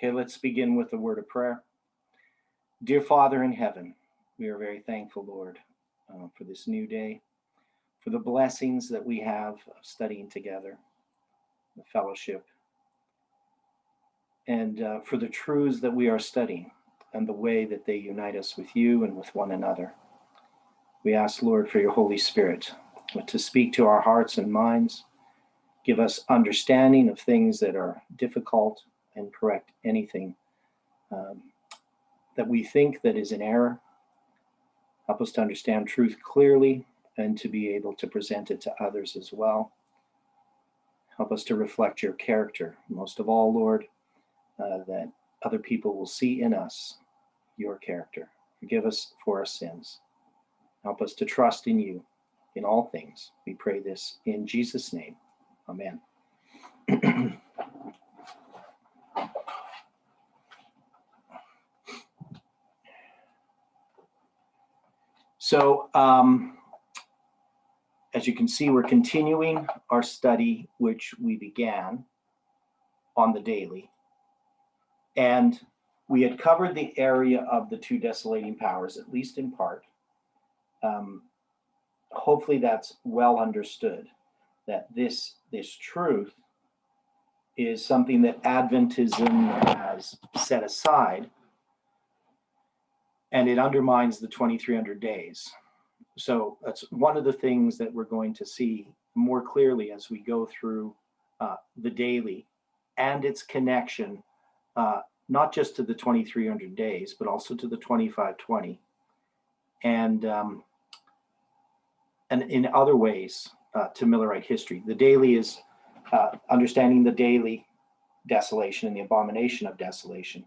Okay, let's begin with a word of prayer. Dear Father in heaven, we are very thankful, Lord, for this new day, for the blessings that we have of studying together, the fellowship, and for the truths that we are studying and the way that they unite us with you and with one another. We ask, Lord, for your Holy Spirit to speak to our hearts and minds, give us understanding of things that are difficult, and correct anything that we think that is in error. Help us to understand truth clearly and to be able to present it to others as well. Help us to reflect your character, most of all, Lord, that other people will see in us your character. Forgive us for our sins. Help us to trust in you in all things. We pray this in Jesus' name. Amen. So, as you can see, we're continuing our study, which we began on the daily. And we had covered the area of the two desolating powers, at least in part. Hopefully that's well understood, that this truth is something that Adventism has set aside, and it undermines the 2300 days. So that's one of the things that we're going to see more clearly as we go through the daily and its connection, not just to the 2300 days, but also to the 2520, and in other ways to Millerite history. The daily is understanding the daily desolation and the abomination of desolation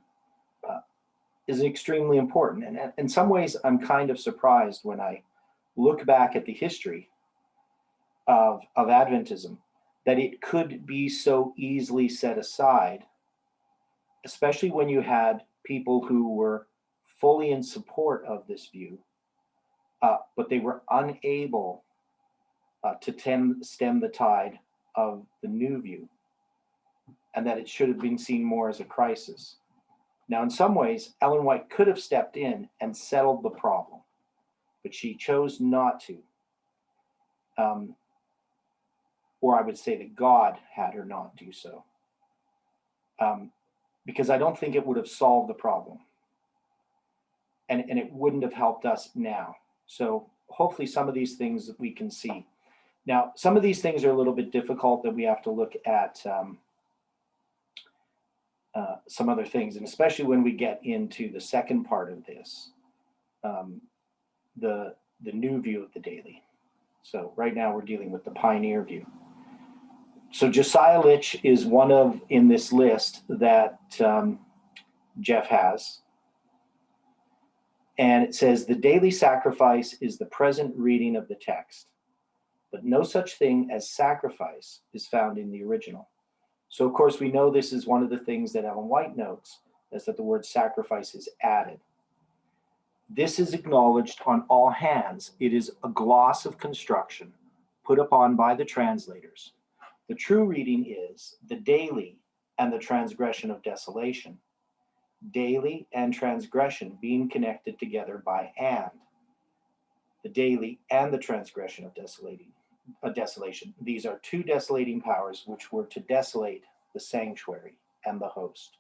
is extremely important. And in some ways, I'm kind of surprised when I look back at the history of Adventism, that it could be so easily set aside, especially when you had people who were fully in support of this view, but they were unable to stem the tide of the new view, and that it should have been seen more as a crisis. Now, in some ways, Ellen White could have stepped in and settled the problem, but she chose not to. Or I would say that God had her not do so. Because I don't think it would have solved the problem. And it wouldn't have helped us now. So hopefully some of these things that we can see. Now, some of these things are a little bit difficult that we have to look at some other things, and especially when we get into the second part of this, the new view of the daily. So right now we're dealing with the pioneer view. So Josiah Litch is one of, in this list that Jeff has. And it says, the daily sacrifice is the present reading of the text, but no such thing as sacrifice is found in the original. So, of course, we know this is one of the things that Ellen White notes, is that the word sacrifice is added. This is acknowledged on all hands. It is a gloss of construction put upon by the translators. The true reading is the daily and the transgression of desolation. Daily and transgression being connected together by and. The daily and the transgression of desolation. These are two desolating powers which were to desolate the sanctuary and the host.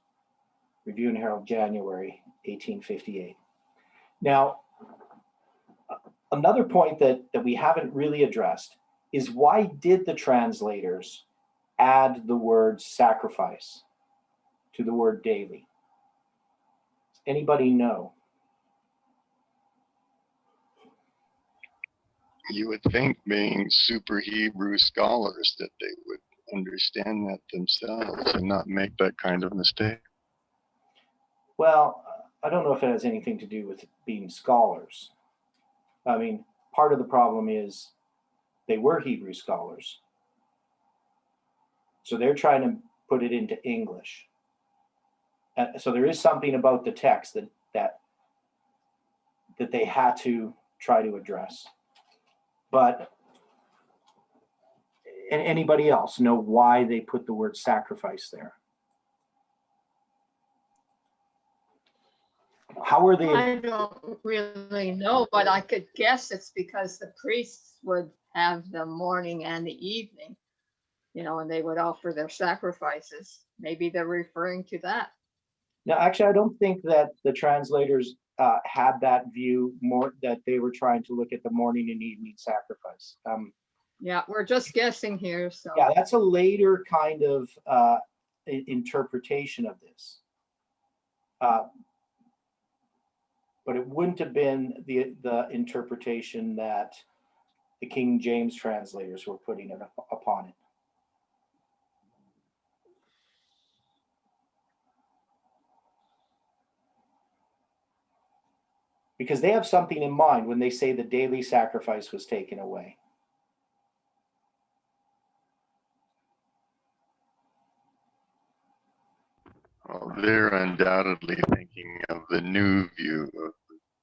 Review and Herald, January 1858. Now, another point that we haven't really addressed is, why did the translators add the word sacrifice to the word daily? Does anybody know? You would think, being super Hebrew scholars, that they would understand that themselves and not make that kind of mistake. Well, I don't know if it has anything to do with being scholars. I mean, part of the problem is they were Hebrew scholars. So they're trying to put it into English. So there is something about the text that they had to try to address. But anybody else know why they put the word sacrifice there? How are they? I don't really know, but I could guess it's because the priests would have the morning and the evening, and they would offer their sacrifices. Maybe they're referring to that. Now, actually, I don't think that the translators had that view more, that they were trying to look at the morning and evening sacrifice. Yeah, we're just guessing here. So Yeah, that's a later kind of interpretation of this. But it wouldn't have been the interpretation that the King James translators were putting it upon it. Because they have something in mind when they say the daily sacrifice was taken away. Well, they're undoubtedly thinking of the new view of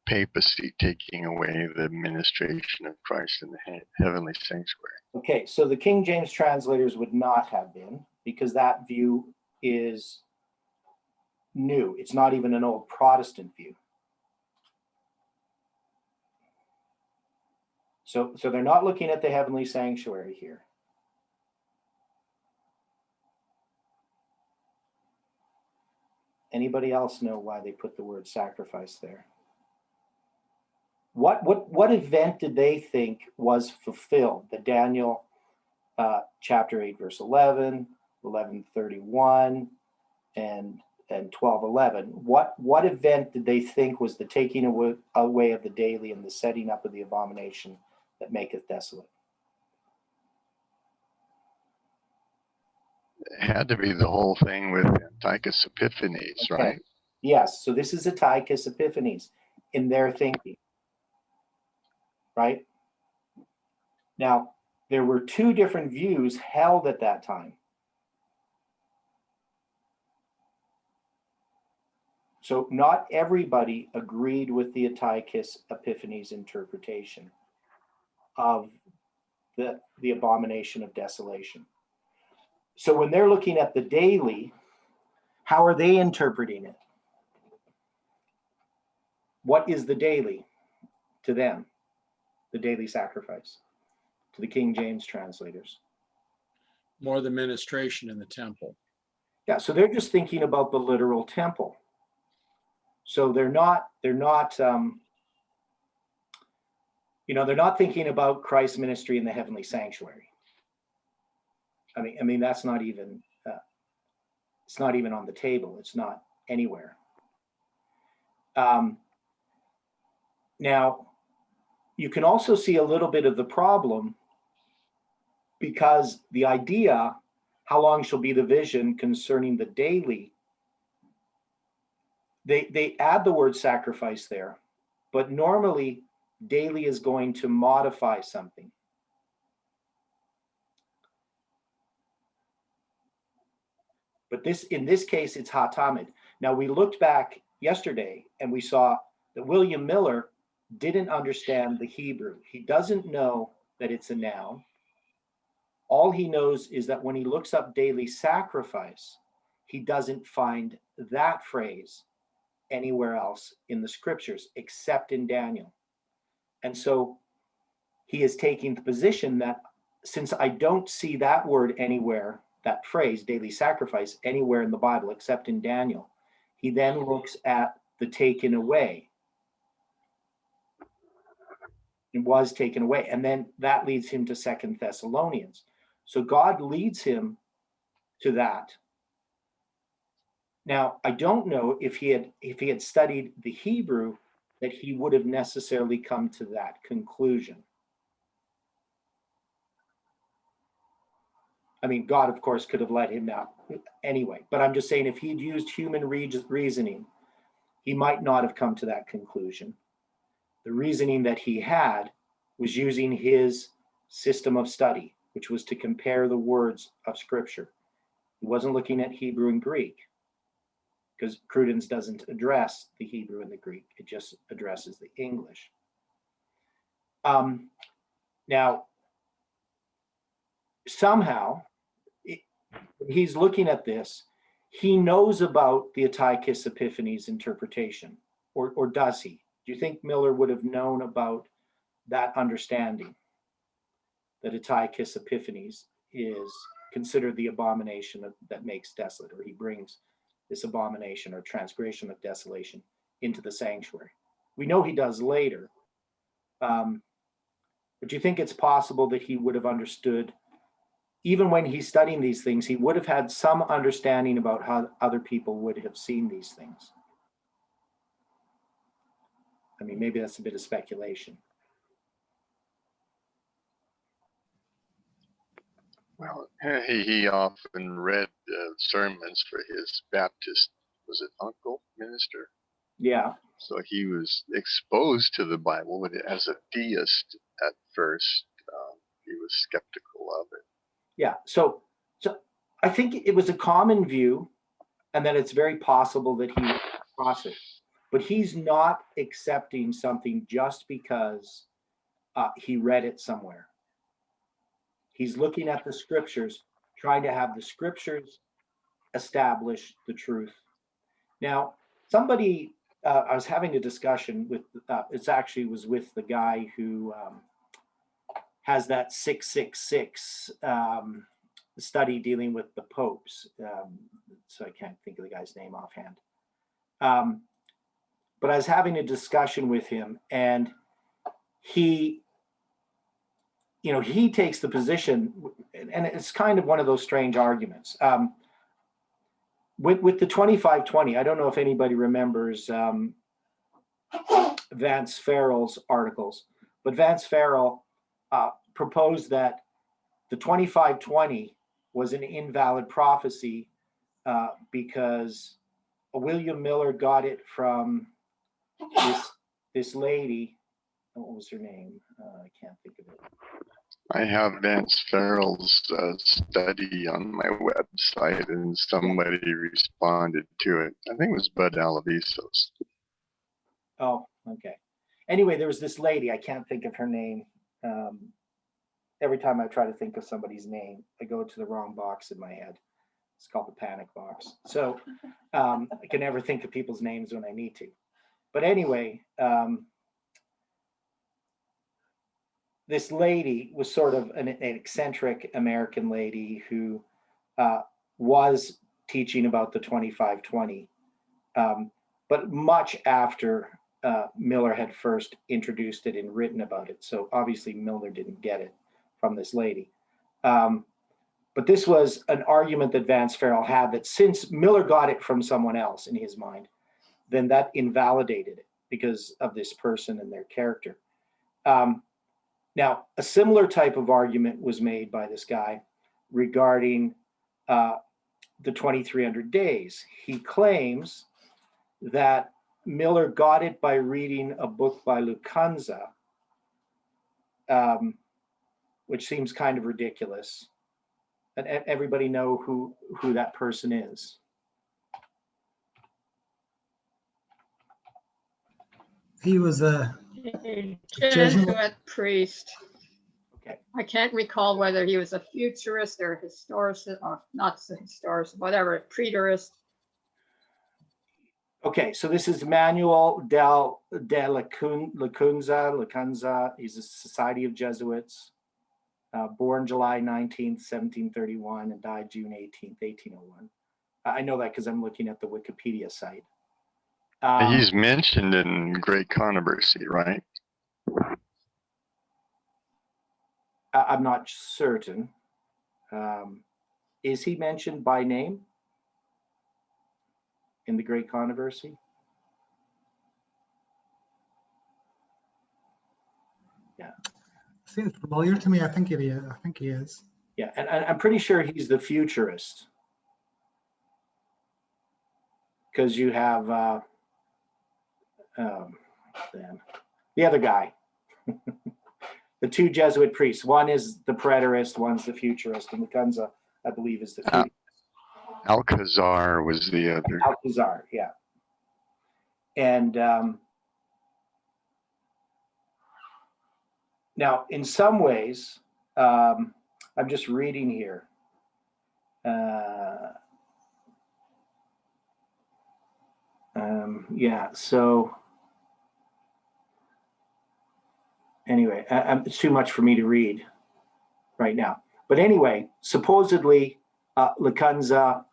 papacy taking away the administration of Christ in the heavenly sanctuary. Okay, so the King James translators would not have been, because that view is new. It's not even an old Protestant view. So they're not looking at the heavenly sanctuary here. Anybody else know why they put the word sacrifice there? What event did they think was fulfilled? The Daniel chapter 8, verse 11, 11:31, and 12:11. What event did they think was the taking away of the daily and the setting up of the abomination that maketh desolate? It had to be the whole thing with Antiochus Epiphanes, Okay. right? Yes, so this is Antiochus Epiphanes in their thinking, right? Now, there were two different views held at that time. So not everybody agreed with the Antiochus Epiphanes interpretation of the abomination of desolation. So when they're looking at the daily, how are they interpreting it? What is the daily to them? The daily sacrifice to the King James translators. More the ministration in the temple. Yeah, so they're just thinking about the literal temple. So they're not thinking about Christ's ministry in the heavenly sanctuary. I mean that's not even it's not even on the table. It's not anywhere. Now, you can also see a little bit of the problem, because the idea, how long shall be the vision concerning the daily, they add the word sacrifice there, but normally daily is going to modify something. But in this case, it's hatamid. Now, we looked back yesterday and we saw that William Miller didn't understand the Hebrew. He doesn't know that it's a noun. All he knows is that when he looks up daily sacrifice, he doesn't find that phrase anywhere else in the scriptures except in Daniel. And so he is taking the position that since I don't see that word anywhere, that phrase, daily sacrifice, anywhere in the Bible except in Daniel, he then looks at the taken away. It was taken away. And then that leads him to 2 Thessalonians. So God leads him to that. Now, I don't know if he had studied the Hebrew that he would have necessarily come to that conclusion. I mean, God, of course, could have led him out anyway, but I'm just saying if he'd used human reasoning, he might not have come to that conclusion. The reasoning that he had was using his system of study, which was to compare the words of Scripture. He wasn't looking at Hebrew and Greek, because Cruden's doesn't address the Hebrew and the Greek. It just addresses the English. Now, somehow, he's looking at this. He knows about the Antiochus Epiphanes interpretation. or does he? Do you think Miller would have known about that understanding that Antiochus Epiphanes is considered the abomination that makes desolate, or he brings this abomination or transgression of desolation into the sanctuary? We know he does later. But do you think it's possible that he would have understood, even when he's studying these things, he would have had some understanding about how other people would have seen these things? I mean, maybe that's a bit of speculation. Well, he often read sermons for his Baptist, was it uncle minister? Yeah. So he was exposed to the Bible, but as a deist at first, he was skeptical of it. Yeah. So I think it was a common view, and that it's very possible that he crossed it. But he's not accepting something just because he read it somewhere. He's looking at the scriptures, trying to have the scriptures establish the truth. Now, somebody, I was having a discussion with, it actually was with the guy who has that 666 study dealing with the popes. So I can't think of the guy's name offhand. But I was having a discussion with him, and he takes the position, and it's kind of one of those strange arguments. With the 2520, I don't know if anybody remembers Vance Farrell's articles, but Vance Farrell proposed that the 2520 was an invalid prophecy because William Miller got it from this lady. What was her name? I can't think of it. I have Vance Farrell's study on my website, and somebody responded to it. I think it was Bud Alavisos. Oh, okay. Anyway, there was this lady. I can't think of her name. Every time I try to think of somebody's name, I go to the wrong box in my head. It's called the panic box. So I can never think of people's names when I need to. But anyway, this lady was sort of an eccentric American lady who was teaching about the 2520, but much after Miller had first introduced it and written about it. So obviously Miller didn't get it from this lady. But this was an argument that Vance Farrell had, that since Miller got it from someone else in his mind, then that invalidated it because of this person and their character. Now, a similar type of argument was made by this guy regarding the 2300 days. He claims that Miller got it by reading a book by Lucanza, which seems kind of ridiculous. And everybody know who that person is. He was a Jesuit priest. Okay. I can't recall whether he was a futurist or historicist, or not historicist, whatever, preterist. Okay, so this is Manuel de Lacunza. He's a Society of Jesuits, born July 19th, 1731, and died June 18th, 1801. I know that because I'm looking at the Wikipedia site. He's mentioned in Great Controversy, right? I'm not certain. Is he mentioned by name in the Great Controversy? Yeah. Seems familiar to me. I think he is. Yeah, and I'm pretty sure he's the futurist, because you have the other guy, the two Jesuit priests. One is the preterist, one's the futurist, and Lacunza, I believe, is the futurist. Alcazar was the other. Alcazar, yeah. And now, in some ways, I'm just reading here. Yeah, so Anyway, it's too much for me to read right now. But anyway, supposedly Lacunza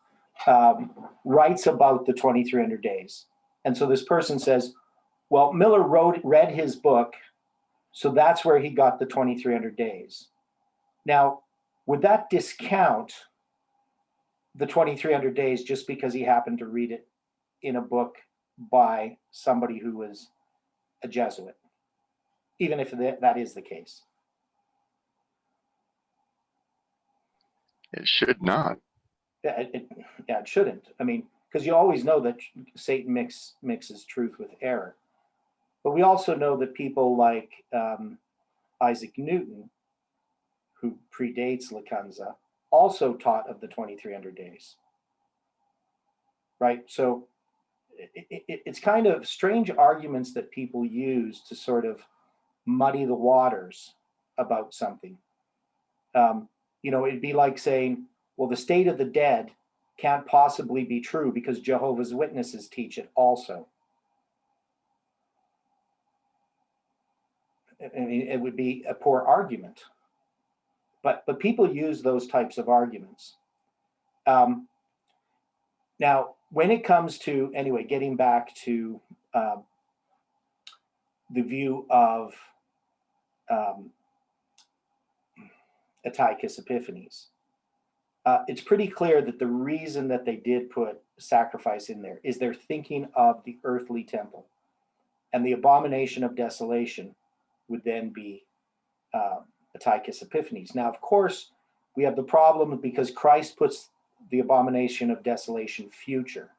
writes about the 2300 days. And so this person says, well, Miller read his book, so that's where he got the 2300 days. Now, would that discount the 2300 days just because he happened to read it in a book by somebody who was a Jesuit, even if that is the case? It should not. It shouldn't. I mean, because you always know that Satan mixes truth with error. But we also know that people like Isaac Newton, who predates Lacunza, also taught of the 2300 days. Right? So it's kind of strange arguments that people use to sort of muddy the waters about something. It'd be like saying, well, the state of the dead can't possibly be true because Jehovah's Witnesses teach it also. I mean, it would be a poor argument. But people use those types of arguments. Now, when it comes to, anyway, getting back to the view of Antiochus Epiphanes, it's pretty clear that the reason that they did put sacrifice in there is they're thinking of the earthly temple, and the abomination of desolation would then be Antiochus Epiphanes. Now, of course, we have the problem because Christ puts the abomination of desolation future.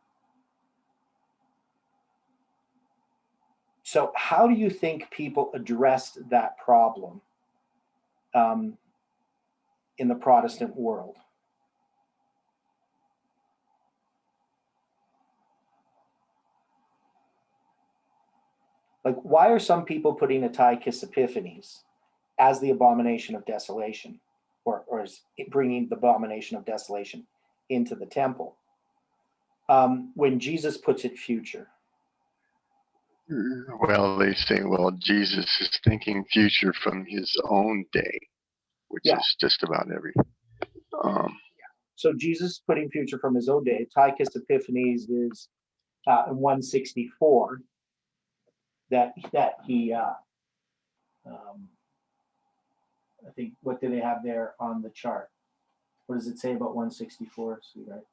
So how do you think people addressed that problem in the Protestant world? Like, why are some people putting Antiochus Epiphanes as the abomination of desolation, or is it bringing the abomination of desolation into the temple, when Jesus puts it future? Well, they say, well, Jesus is thinking future from his own day, which is just about everything. So Jesus putting future from his own day. Antiochus Epiphanes is in 164 that he I think, what do they have there on the chart? What does it say about 164, sweetheart?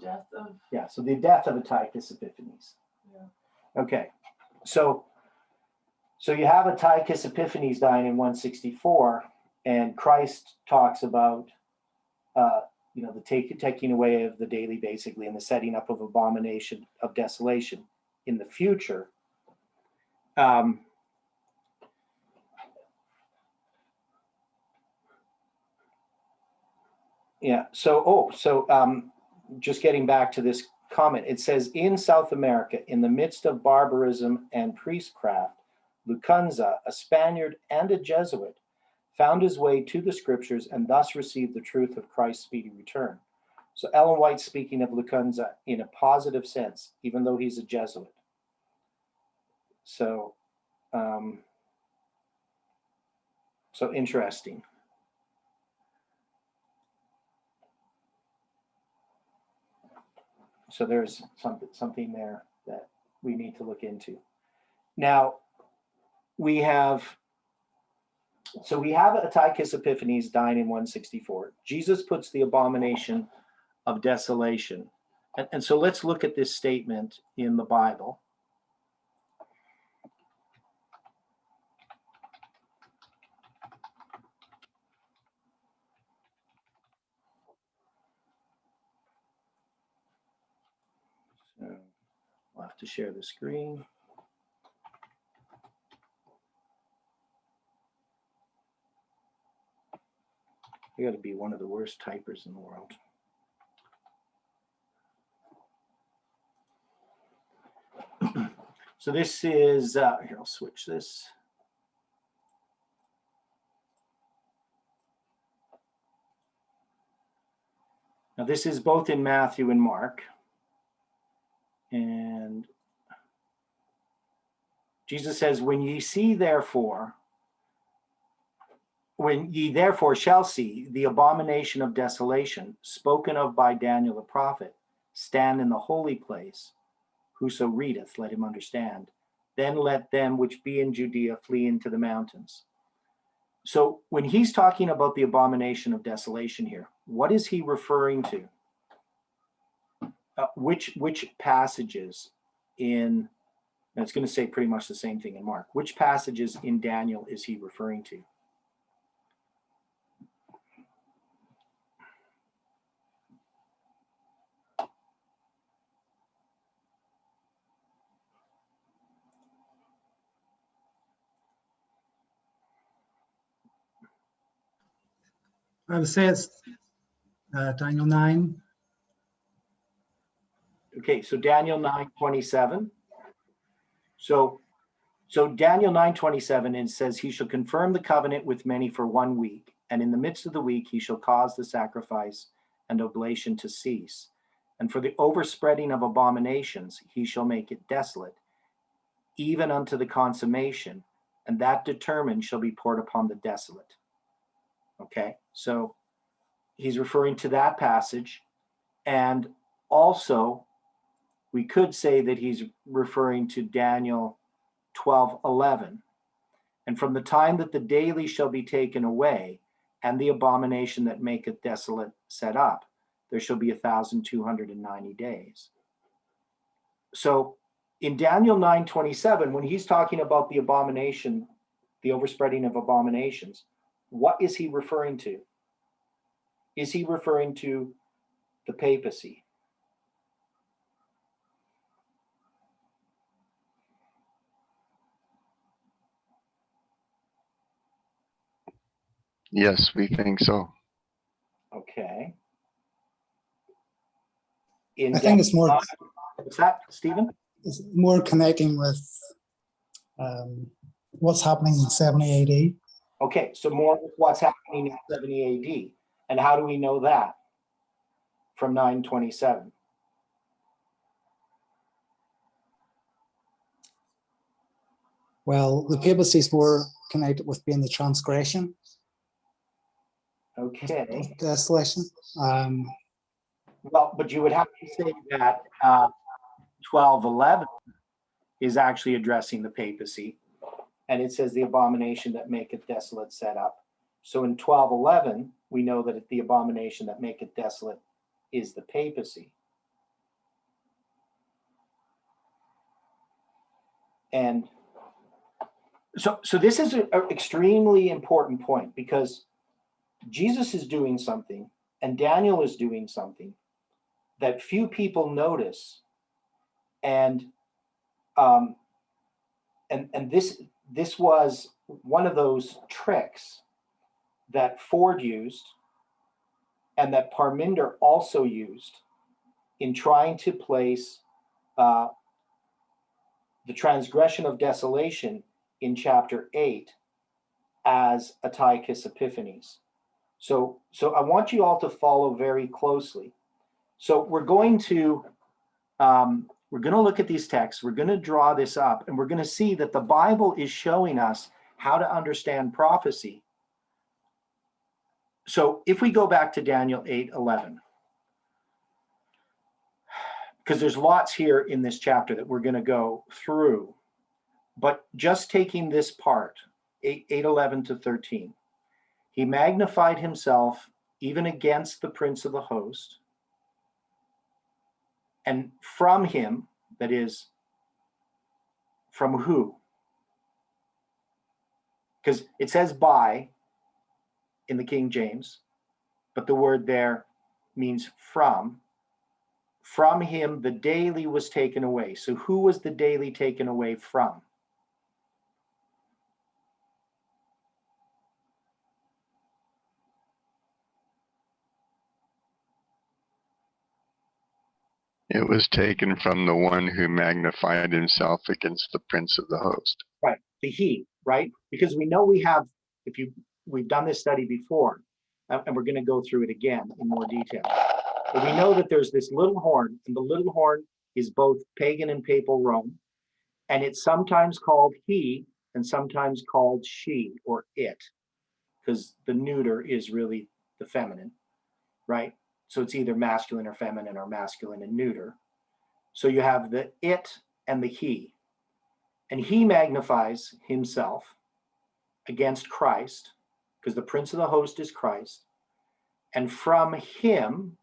Death of. Yeah, so the death of Antiochus Epiphanes. Yeah. Okay, so you have Antiochus Epiphanes dying in 164, and Christ talks about the taking away of the daily, basically, and the setting up of abomination of desolation in the future. Just getting back to this comment, it says, in South America, in the midst of barbarism and priestcraft, Lacunza, a Spaniard and a Jesuit, found his way to the scriptures and thus received the truth of Christ's speedy return. So Ellen White's speaking of Lacunza in a positive sense, even though he's a Jesuit. So interesting. So there's something there that we need to look into. Now, we have Antiochus Epiphanes dying in 164. Jesus puts the abomination of desolation. And so let's look at this statement in the Bible. So we'll have to share the screen. I got to be one of the worst typers in the world. So this is, here, I'll switch this. Now this is both in Matthew and Mark. And Jesus says, when ye therefore shall see the abomination of desolation spoken of by Daniel the prophet stand in the holy place, whoso readeth, let him understand. Then let them which be in Judea flee into the mountains. So when he's talking about the abomination of desolation here, what is he referring to? Which passages in, and it's going to say pretty much the same thing in Mark, which passages in Daniel is he referring to? I would say it's Daniel 9. Okay, so Daniel 9:27. So Daniel 9:27, it says, he shall confirm the covenant with many for 1 week, and in the midst of the week he shall cause the sacrifice and oblation to cease. And for the overspreading of abominations he shall make it desolate, even unto the consummation, and that determined shall be poured upon the desolate. Okay, so he's referring to that passage, and also we could say that he's referring to Daniel 12:11. And from the time that the daily shall be taken away, and the abomination that maketh desolate set up, there shall be 1,290 days. So in Daniel 9:27, when he's talking about the abomination, the overspreading of abominations, what is he referring to? Is he referring to the papacy? Yes, we think so. Okay. I think it's more, What's that, Stephen? it's more connecting with what's happening in 70 AD. Okay, so more with what's happening in 70 AD. And how do we know that? From 9:27. Well, the papacy is more connected with being the transgression Okay. of desolation. Well, but you would have to say that 12:11 is actually addressing the papacy. And it says the abomination that maketh desolate set up. So in 12:11, we know that the abomination that maketh desolate is the papacy. And so this is an extremely important point, because Jesus is doing something and Daniel is doing something that few people notice. And this was one of those tricks that Ford used and that Parminder also used in trying to place the transgression of desolation in chapter 8 as Antiochus Epiphanes. So I want you all to follow very closely. So we're going to look at these texts, we're going to draw this up, and we're going to see that the Bible is showing us how to understand prophecy. So if we go back to Daniel 8:11, because there's lots here in this chapter that we're going to go through, but just taking this part, 8:11 to 13, he magnified himself even against the prince of the host, and from him, that is, from who? Because it says by in the King James, but the word there means from. From him the daily was taken away. So who was the daily taken away from? It was taken from the one who magnified himself against the prince of the host. Right, the he, right? Because we know we have, we've done this study before, and we're going to go through it again in more detail. But we know that there's this little horn, and the little horn is both pagan and papal Rome. And it's sometimes called he and sometimes called she or it, because the neuter is really the feminine, right? So it's either masculine or feminine or masculine and neuter. So you have the it and the he. And he magnifies himself against Christ, because the prince of the host is Christ. And from him,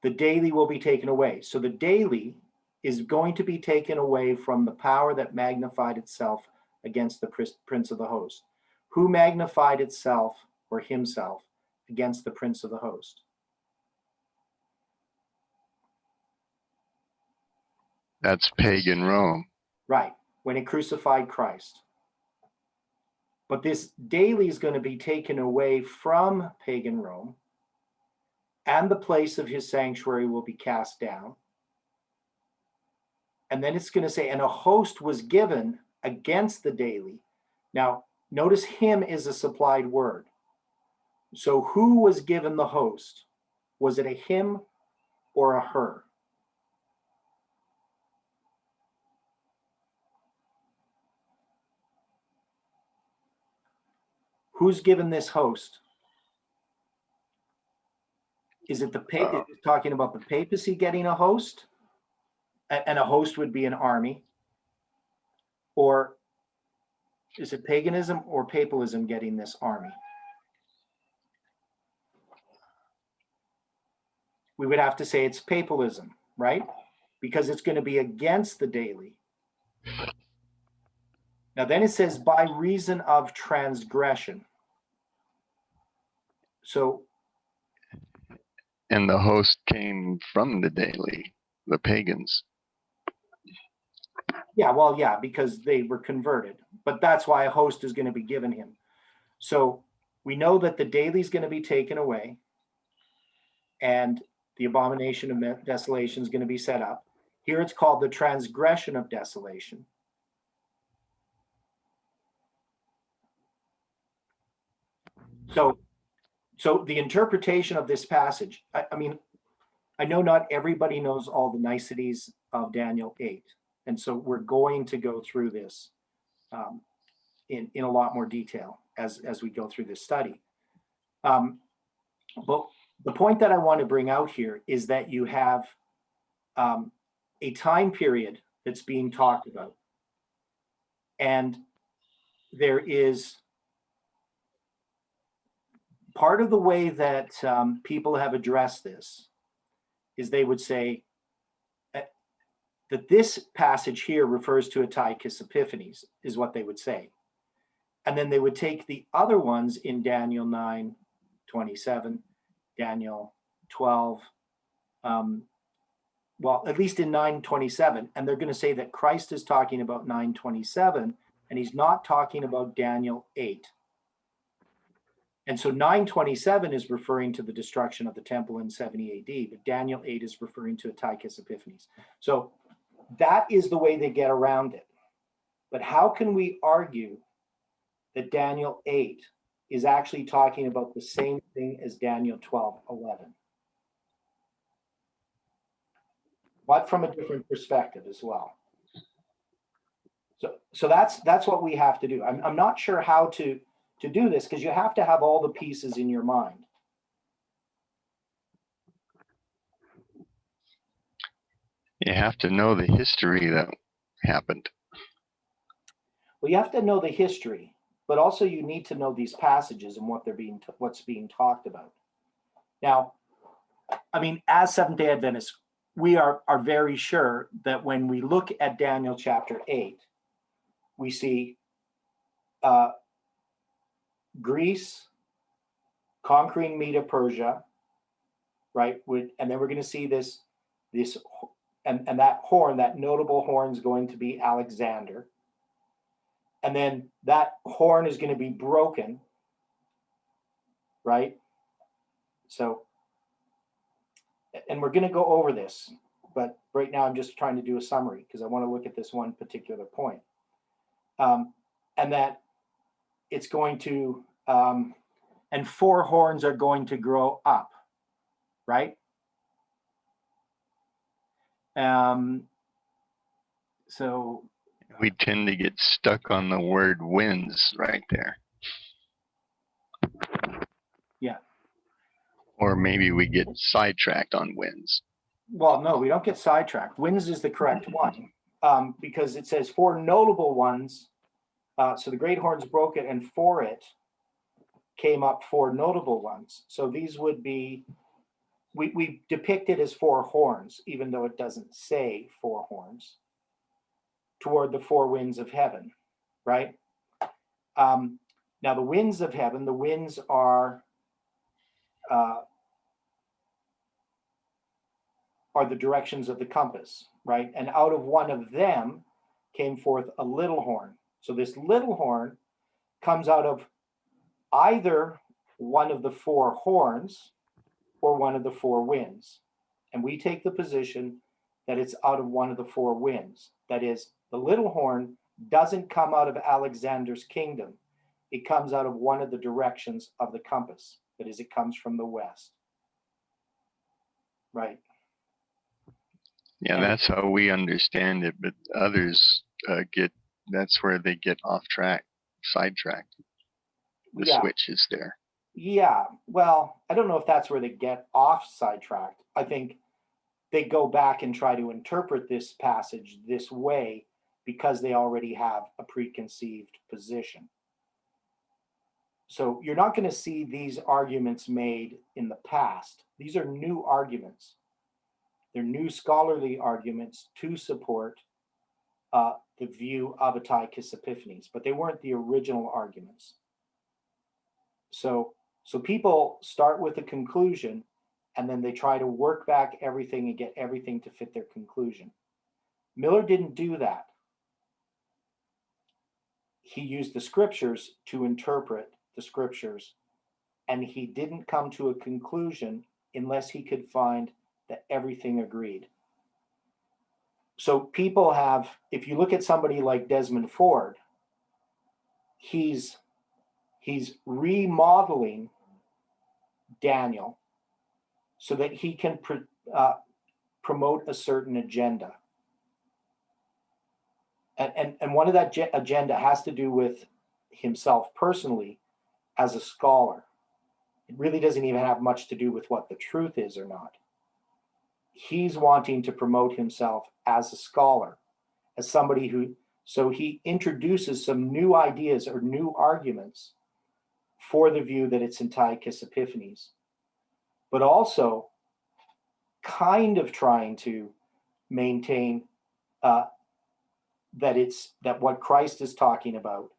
the daily will be taken away. So the daily is going to be taken away from the power that magnified itself against the prince of the host. Who magnified itself or himself against the prince of the host? That's pagan Rome. Right, when it crucified Christ. But this daily is going to be taken away from pagan Rome, and the place of his sanctuary will be cast down. And then it's going to say, and a host was given against the daily. Now, notice him is a supplied word. So who was given the host? Was it a him or a her? Who's given this host? Is it talking about the papacy getting a host? And a host would be an army. Or is it paganism or papalism getting this army? We would have to say it's papalism, right? Because it's going to be against the daily. Now then it says by reason of transgression. So, And the host came from the daily, the pagans. yeah, well, yeah, because they were converted. But that's why a host is going to be given him. So we know that the daily is going to be taken away, and the abomination of desolation is going to be set up. Here it's called the transgression of desolation. So the interpretation of this passage, I mean, I know not everybody knows all the niceties of Daniel 8. And so we're going to go through this in a lot more detail as we go through this study. But the point that I want to bring out here is that you have a time period that's being talked about. And there is part of the way that people have addressed this is they would say that this passage here refers to Antiochus Epiphanes, is what they would say. And then they would take the other ones in Daniel 9:27, Daniel 12, well, at least in 9:27, and they're going to say that Christ is talking about 9:27, and he's not talking about Daniel 8. And so 9:27 is referring to the destruction of the temple in 70 AD, but Daniel 8 is referring to Antiochus Epiphanes. So that is the way they get around it. But how can we argue that Daniel 8 is actually talking about the same thing as Daniel 12:11? But from a different perspective as well. So that's what we have to do. I'm not sure how to do this, because you have to have all the pieces in your mind. You have to know the history that happened. Well, you have to know the history, but also you need to know these passages and what's being talked about. Now, I mean, as Seventh-day Adventists, we are very sure that when we look at Daniel chapter 8, we see Greece conquering Medo-Persia, right? And then we're going to see this and that horn, that notable horn, is going to be Alexander. And then that horn is going to be broken, right? So, and we're going to go over this, but right now I'm just trying to do a summary because I want to look at this one particular point. And that it's going to, and 4 horns are going to grow up, right? So We tend to get stuck on the word winds right there. yeah, Or maybe we get sidetracked on winds. well, no, we don't get sidetracked. Winds is the correct one, because it says four notable ones. So the great horns broke it, and for it came up four notable ones. So these would be, we depict it as four horns, even though it doesn't say four horns, toward the four winds of heaven, right? Now the winds of heaven, the winds are the directions of the compass, right? And out of one of them came forth a little horn. So this little horn comes out of either one of the four horns or one of the four winds. And we take the position that it's out of one of the four winds. That is, the little horn doesn't come out of Alexander's kingdom. It comes out of one of the directions of the compass. That is, it comes from the west. Right. Yeah, that's how we understand it, but others that's where they get off track, sidetracked. The Yeah. switch is there. Yeah. Well, I don't know if that's where they get off sidetracked. I think they go back and try to interpret this passage this way because they already have a preconceived position. So you're not going to see these arguments made in the past. These are new arguments. They're new scholarly arguments to support the view of Antiochus Epiphanes, but they weren't the original arguments. So people start with a conclusion, and then they try to work back everything and get everything to fit their conclusion. Miller didn't do that. He used the scriptures to interpret the scriptures, and he didn't come to a conclusion unless he could find that everything agreed. So people have, if you look at somebody like Desmond Ford, he's remodeling Daniel so that he can promote a certain agenda. And one of that agenda has to do with himself personally as a scholar. It really doesn't even have much to do with what the truth is or not. He's wanting to promote himself as a scholar, as somebody who, so he introduces some new ideas or new arguments for the view that it's Antiochus Epiphanes, but also kind of trying to maintain that what Christ is talking about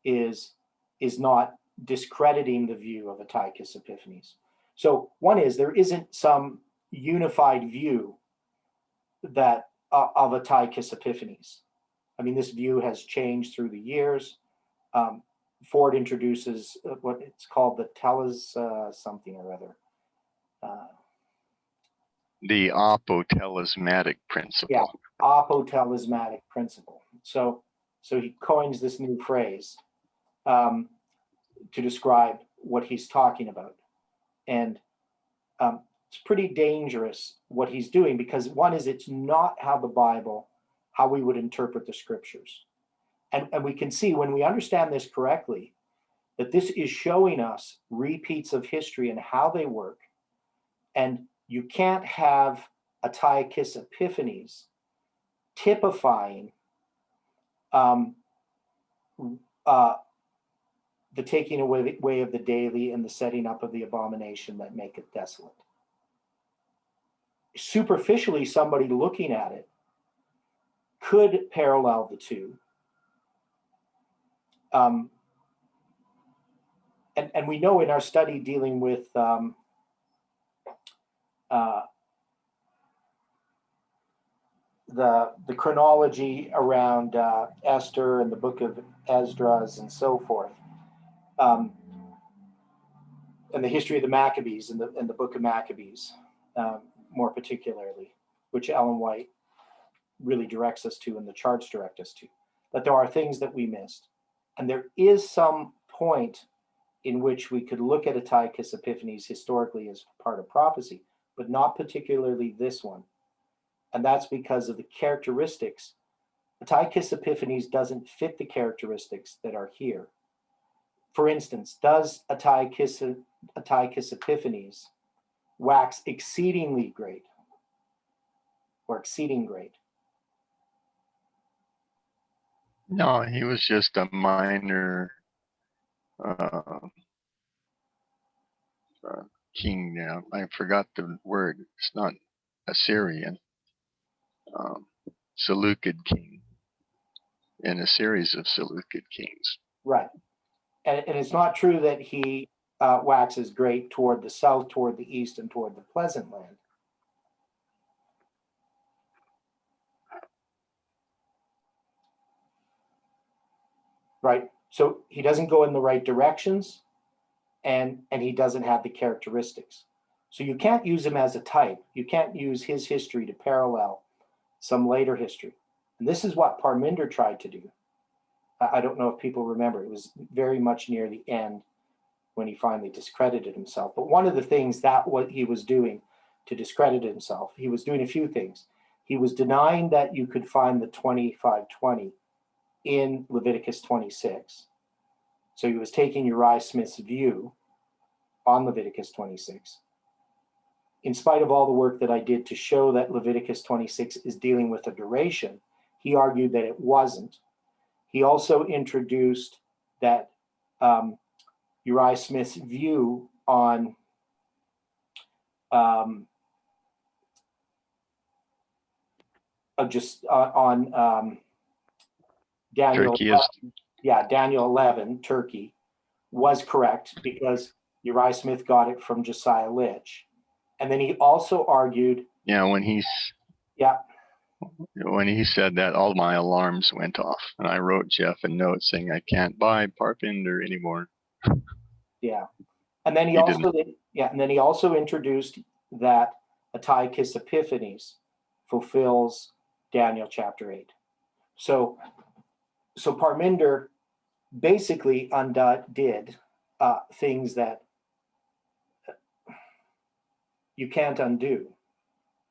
is not discrediting the view of Antiochus Epiphanes. So one is, there isn't some unified view that of Antiochus Epiphanes. I mean, this view has changed through the years. Ford introduces what it's called the teles something or other. The apotelesmatic principle. Yeah, apotelesmatic principle. So he coins this new phrase to describe what he's talking about. And it's pretty dangerous what he's doing, because one is, it's not how the Bible, how we would interpret the scriptures. And we can see, when we understand this correctly, that this is showing us repeats of history and how they work. And you can't have Antiochus Epiphanes typifying the taking away of the daily and the setting up of the abomination that make it desolate. Superficially, somebody looking at it could parallel the two. And we know in our study dealing with the chronology around Esther and the book of Esdras and so forth, and the history of the Maccabees and the book of Maccabees, more particularly, which Ellen White really directs us to and the charts direct us to, that there are things that we missed. And there is some point in which we could look at Antiochus Epiphanes historically as part of prophecy, but not particularly this one. And that's because of the characteristics Antiochus Epiphanes doesn't fit the characteristics that are here. For instance, does Antiochus Epiphanes wax exceedingly great or exceeding great? No, he was just a minor uh, king now. I forgot the word. It's not Assyrian. Seleucid king in a series of Seleucid kings. Right. And it's not true that he waxes great toward the south, toward the east, and toward the pleasant land. Right. So he doesn't go in the right directions, and he doesn't have the characteristics. So you can't use him as a type. You can't use his history to parallel some later history. And this is what Parminder tried to do. I don't know if people remember. It was very much near the end when he finally discredited himself. But one of the things that what he was doing to discredit himself, he was doing a few things. He was denying that you could find the 2520 in Leviticus 26. So he was taking Uriah Smith's view on Leviticus 26. In spite of all the work that I did to show that Leviticus 26 is dealing with a duration, he argued that it wasn't. He also introduced that Uriah Smith's view on Daniel, Turkey is, Daniel 11, Turkey, was correct because Uriah Smith got it from Josiah Litch. And then he also argued. yeah, when he said that, all my alarms went off. And I wrote Jeff a note saying I can't buy Pippenger anymore. Yeah. And then he also introduced that Antiochus Epiphanes fulfills Daniel chapter 8. So Parminder basically undid things that you can't undo.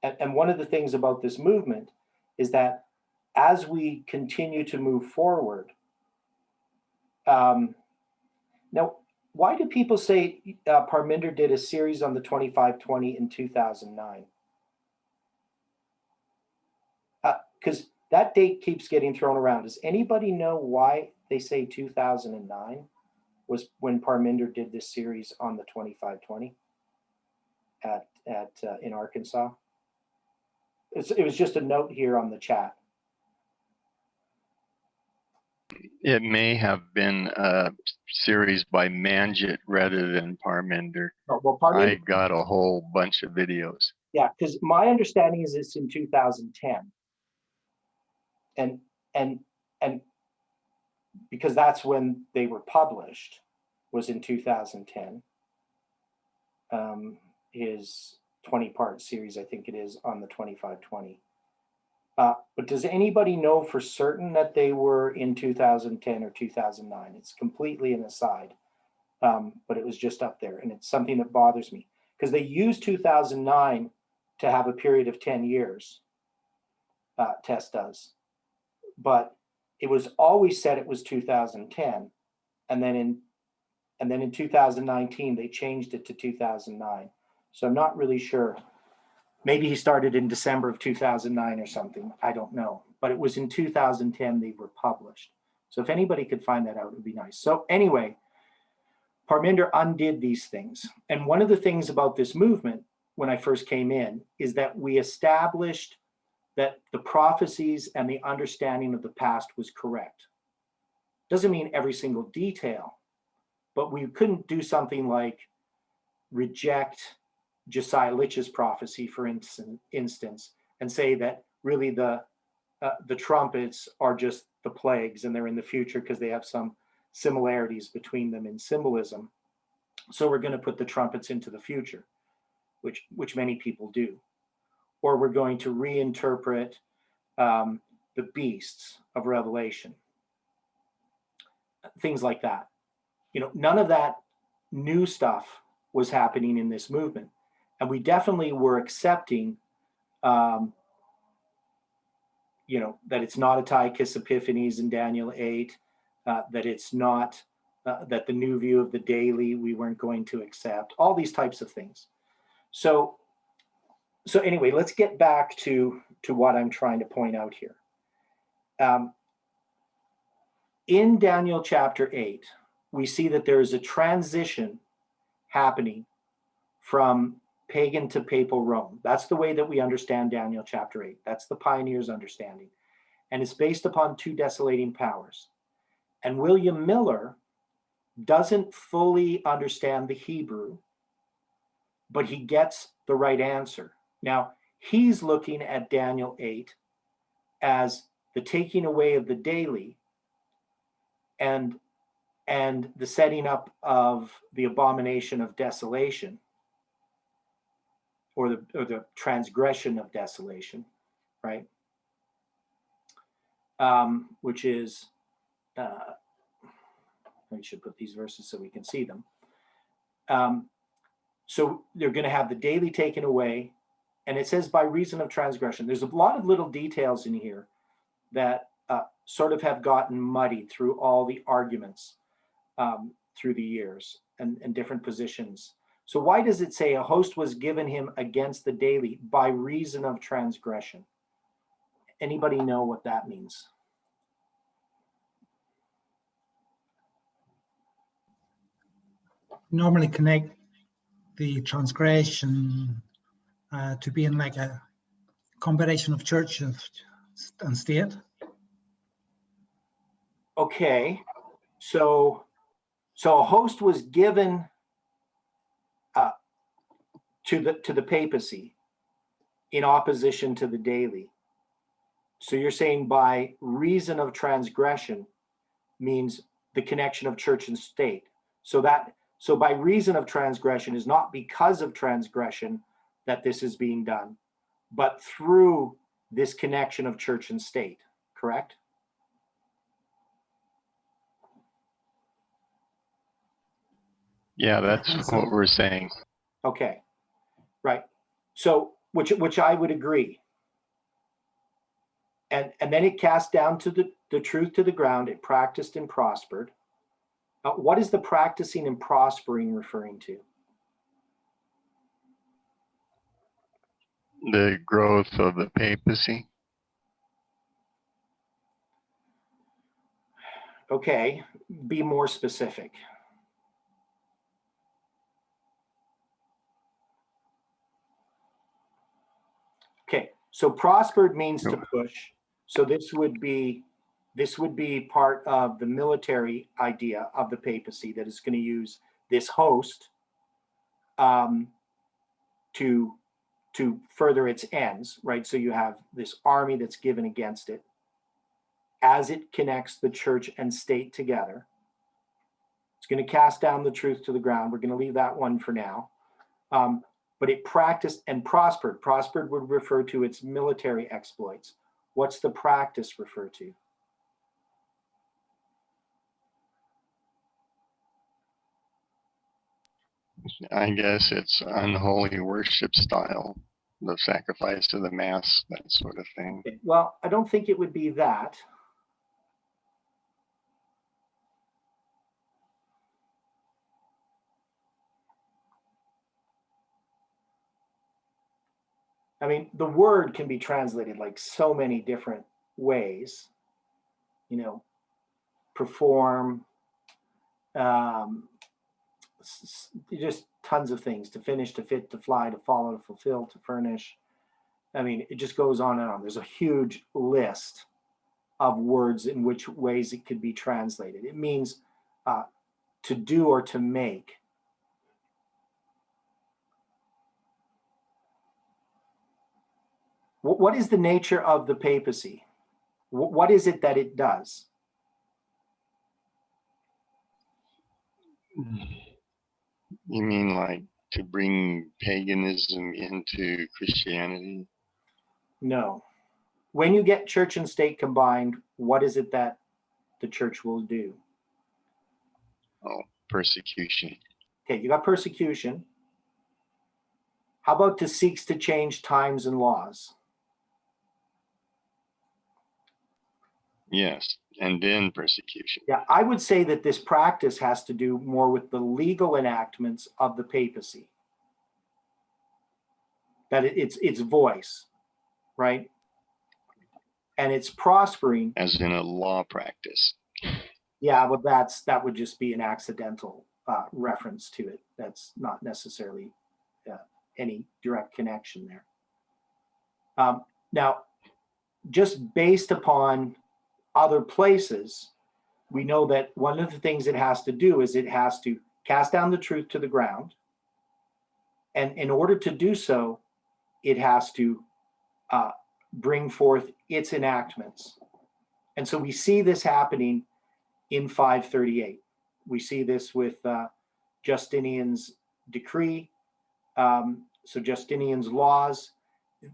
And one of the things about this movement is that as we continue to move forward, now, why do people say Parminder did a series on the 2520 in 2009? Because that date keeps getting thrown around. Does anybody know why they say 2009 was when Parminder did this series on the 2520 in Arkansas? It was just a note here on the chat. It may have been a series by Manjit rather than Parminder. Well, Parminder, I got a whole bunch of videos. yeah, because my understanding is it's in 2010, and because that's when they were published, was in 2010. His 20-part series, I think it is, on the 2520. But does anybody know for certain that they were in 2010 or 2009? It's completely an aside, but it was just up there, and it's something that bothers me because they used 2009 to have a period of 10 years. Test does, but it was always said it was 2010, and then in 2019 they changed it to 2009. So I'm not really sure. Maybe he started in December of 2009 or something. I don't know. But it was in 2010 they were published. So if anybody could find that out, it would be nice. So anyway, Parminder undid these things. And one of the things about this movement when I first came in is that we established that the prophecies and the understanding of the past was correct. Doesn't mean every single detail, but we couldn't do something like reject Josiah Litch's prophecy, for instance, and say that really the trumpets are just the plagues and they're in the future because they have some similarities between them in symbolism. So we're going to put the trumpets into the future, which many people do. Or we're going to reinterpret the beasts of Revelation, things like that. None of that new stuff was happening in this movement. And we definitely were accepting, that it's not Antiochus Epiphanes in Daniel 8, that it's not, that the new view of the daily we weren't going to accept, all these types of things. So anyway, let's get back to what I'm trying to point out here. In Daniel chapter 8, we see that there is a transition happening from pagan to papal Rome. That's the way that we understand Daniel chapter 8. That's the pioneer's understanding. And it's based upon two desolating powers. And William Miller doesn't fully understand the Hebrew, but he gets the right answer. Now, he's looking at Daniel 8 as the taking away of the daily and the setting up of the abomination of desolation, or the transgression of desolation, right? Which is, we should put these verses so we can see them. So they're going to have the daily taken away, and it says by reason of transgression. There's a lot of little details in here that sort of have gotten muddied through all the arguments through the years and different positions. So why does it say a host was given him against the daily by reason of transgression? Anybody know what that means? Normally connect the transgression to being like a combination of church and state. Okay, so a host was given to the papacy in opposition to the daily. So you're saying by reason of transgression means the connection of church and state. So by reason of transgression is not because of transgression that this is being done, but through this connection of church and state, correct? Yeah, that's what we're saying. Okay, right. So which I would agree. And then it cast down to the truth to the ground. It practiced and prospered. What is the practicing and prospering referring to? The growth of the papacy. Okay, be more specific. Okay, so prospered means to push. So this would be part of the military idea of the papacy that is going to use this host to further its ends, right? So you have this army that's given against it as it connects the church and state together. It's going to cast down the truth to the ground. We're going to leave that one for now. But it practiced and prospered. Prospered would refer to its military exploits. What's the practice refer to? I guess it's unholy worship style, the sacrifice of the mass, that sort of thing. Well, I don't think it would be that. I mean, the word can be translated like so many different ways, perform, just tons of things: to finish, to fit, to fly, to follow, to fulfill, to furnish. I mean, it just goes on and on. There's a huge list of words in which ways it could be translated. It means to do or to make. What is the nature of the papacy? What is it that it does? You mean like to bring paganism into Christianity? No. When you get church and state combined, what is it that the church will do? Oh, persecution. Okay, you got persecution. How about to seeks to change times and laws? Yes, and then persecution. Yeah, I would say that this practice has to do more with the legal enactments of the papacy. That it's voice, right? And it's prospering. As in a law practice. Yeah, well, that would just be an accidental reference to it. That's not necessarily any direct connection there. Now, just based upon other places, we know that one of the things it has to do is it has to cast down the truth to the ground. And in order to do so, it has to bring forth its enactments. And so we see this happening in 538. We see this with Justinian's decree. So Justinian's laws.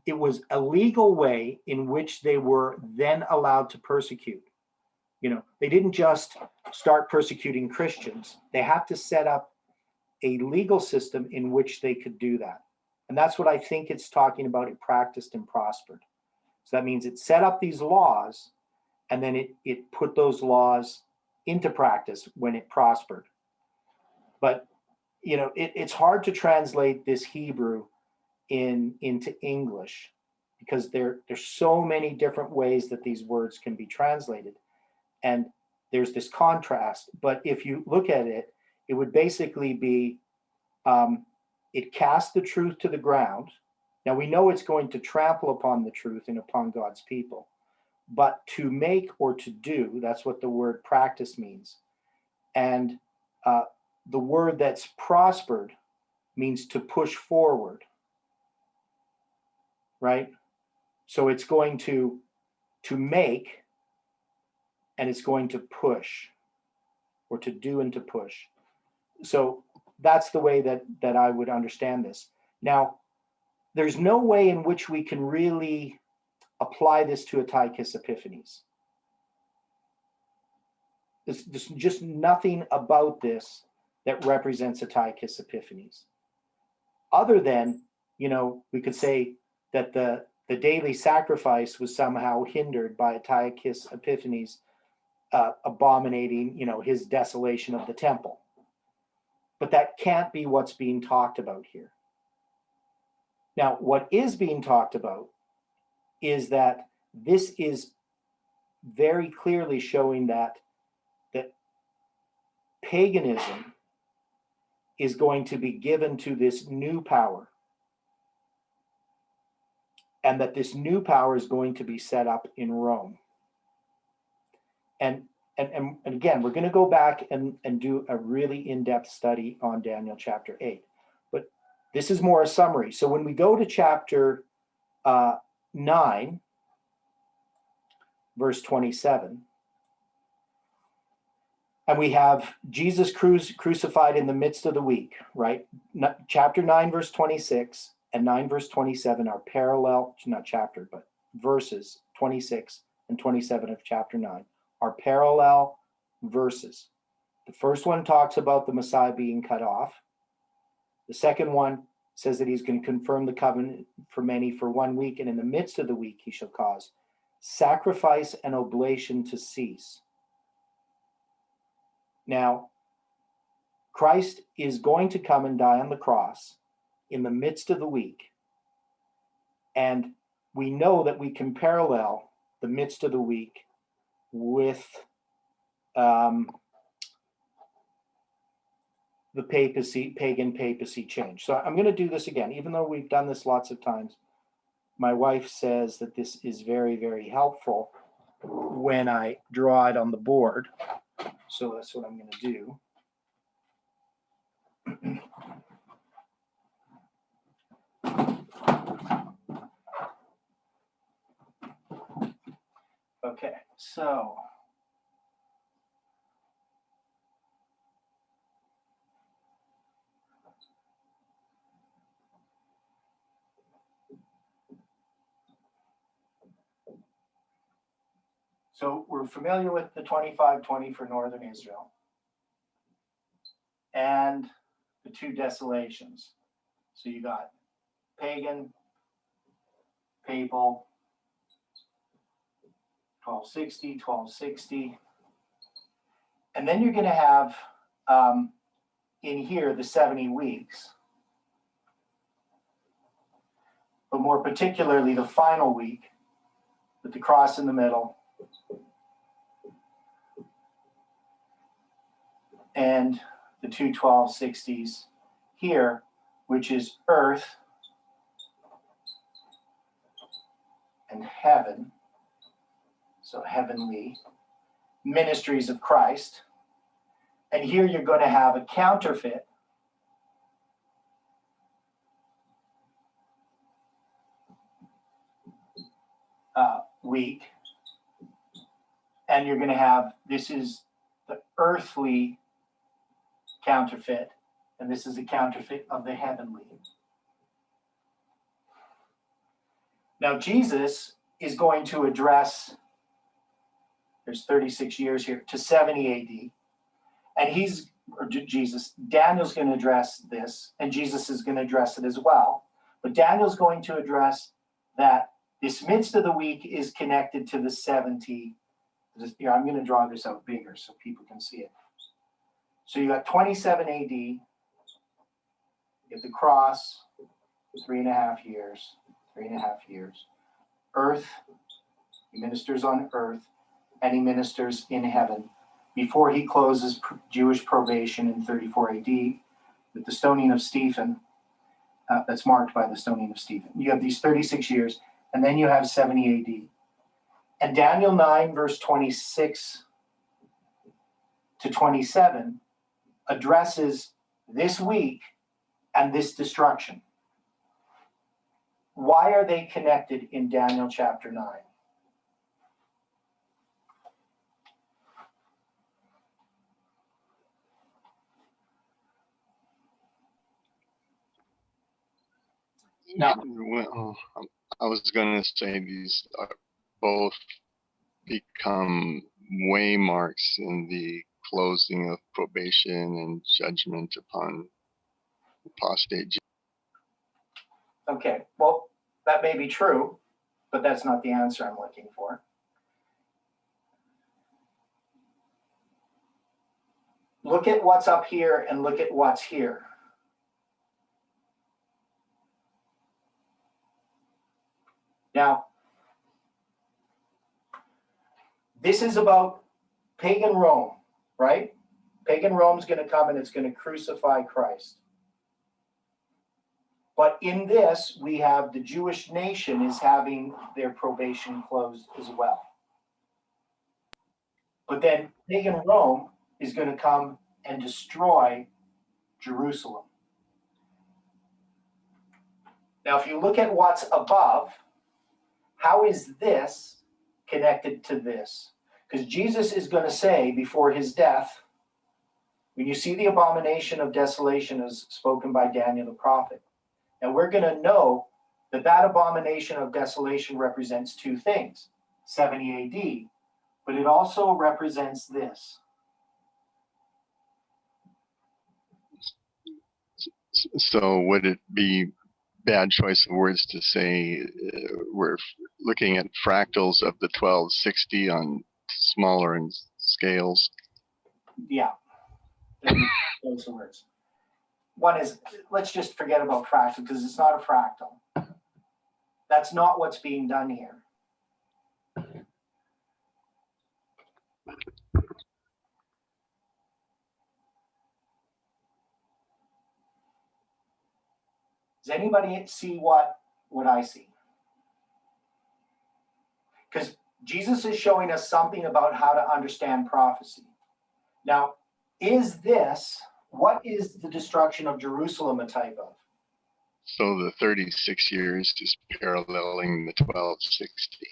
It was a legal way in which they were then allowed to persecute. You know, they didn't just start persecuting Christians. They had to set up a legal system in which they could do that. And that's what I think it's talking about. It practiced and prospered. So that means it set up these laws, and then it put those laws into practice when it prospered. But, you know, it's hard to translate this Hebrew into English because there's so many different ways that these words can be translated. And there's this contrast. But if you look at it, it would basically be it casts the truth to the ground. Now we know it's going to trample upon the truth and upon God's people. But to make or to do, that's what the word practice means. And the word that's prospered means to push forward, right? So it's going to make, and it's going to push, or to do and to push. So that's the way that I would understand this. Now, there's no way in which we can really apply this to Antiochus Epiphanes. There's just nothing about this that represents Antiochus Epiphanes. Other than, you know, we could say that the daily sacrifice was somehow hindered by Antiochus Epiphanes abominating, you know, his desolation of the temple. But that can't be what's being talked about here. Now, what is being talked about is that this is very clearly showing that paganism is going to be given to this new power, and that this new power is going to be set up in Rome. And again, we're going to go back and do a really in-depth study on Daniel chapter 8. But this is more a summary. So when we go to chapter 9, verse 27, and we have Jesus crucified in the midst of the week, right? Chapter 9, verse 26 and 9, verse 27 are parallel, not chapter, but verses 26 and 27 of chapter 9 are parallel verses. The first one talks about the Messiah being cut off. The second one says that he's going to confirm the covenant for many for 1 week, and in the midst of the week he shall cause sacrifice and oblation to cease. Now, Christ is going to come and die on the cross in the midst of the week. And we know that we can parallel the midst of the week with the pagan papacy change. So I'm going to do this again, even though we've done this lots of times. My wife says that this is very, very helpful when I draw it on the board. So that's what I'm going to do. Okay, so we're familiar with the 2520 for northern Israel and the two desolations. So you got pagan, papal, 1260, 1260. And then you're going to have in here the 70 weeks. But more particularly the final week with the cross in the middle. And the two 1260s here, which is earth and heaven. So heavenly ministries of Christ. And here you're going to have a counterfeit week. And you're going to have, this is the earthly counterfeit, and this is a counterfeit of the heavenly. Now, Jesus is going to address, there's 36 years here, to 70 AD. And Daniel's going to address this, and Jesus is going to address it as well. But Daniel's going to address that this midst of the week is connected to the 70. I'm going to draw this out bigger so people can see it. So you got 27 AD, you get the cross, 3.5 years. Earth, he ministers on earth, and he ministers in heaven before he closes Jewish probation in 34 AD with the stoning of Stephen. That's marked by the stoning of Stephen. You have these 36 years, and then you have 70 AD. And Daniel 9, verse 26 to 27 addresses this week and this destruction. Why are they connected in Daniel chapter 9? Now, Well, I was going to say these are both become waymarks in the closing of probation and judgment upon apostate. okay, well, that may be true, but that's not the answer I'm looking for. Look at what's up here and look at what's here. Now, this is about pagan Rome, right? Pagan Rome's going to come and it's going to crucify Christ. But in this, we have the Jewish nation is having their probation closed as well. But then pagan Rome is going to come and destroy Jerusalem. Now, if you look at what's above, how is this connected to this? Because Jesus is going to say before his death, when you see the abomination of desolation as spoken by Daniel the prophet, and we're going to know that that abomination of desolation represents two things, 70 AD, but it also represents this. So would it be bad choice of words to say we're looking at fractals of the 1260 on smaller in scales? Yeah, those are words. One is, let's just forget about fractal because it's not a fractal. That's not what's being done here. Does anybody see what I see? Because Jesus is showing us something about how to understand prophecy. Now, what is the destruction of Jerusalem a type of? So the 36 years is paralleling the 1260.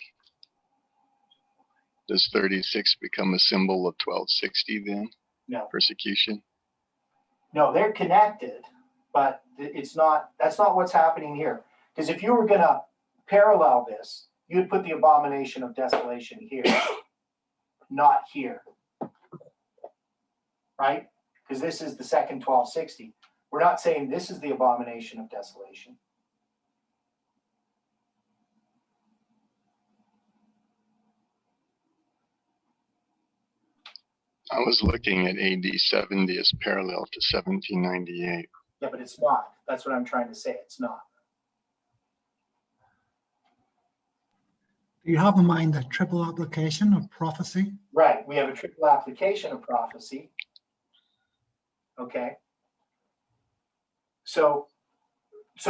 Does 36 become a symbol of 1260 then? No. Persecution? No, they're connected, but that's not what's happening here. Because if you were going to parallel this, you'd put the abomination of desolation here, not here. Right? Because this is the second 1260. We're not saying this is the abomination of desolation. I was looking at AD 70 as parallel to 1798. Yeah, but it's not. That's what I'm trying to say. It's not. Do you have in mind a triple application of prophecy? Right. We have a triple application of prophecy. Okay. So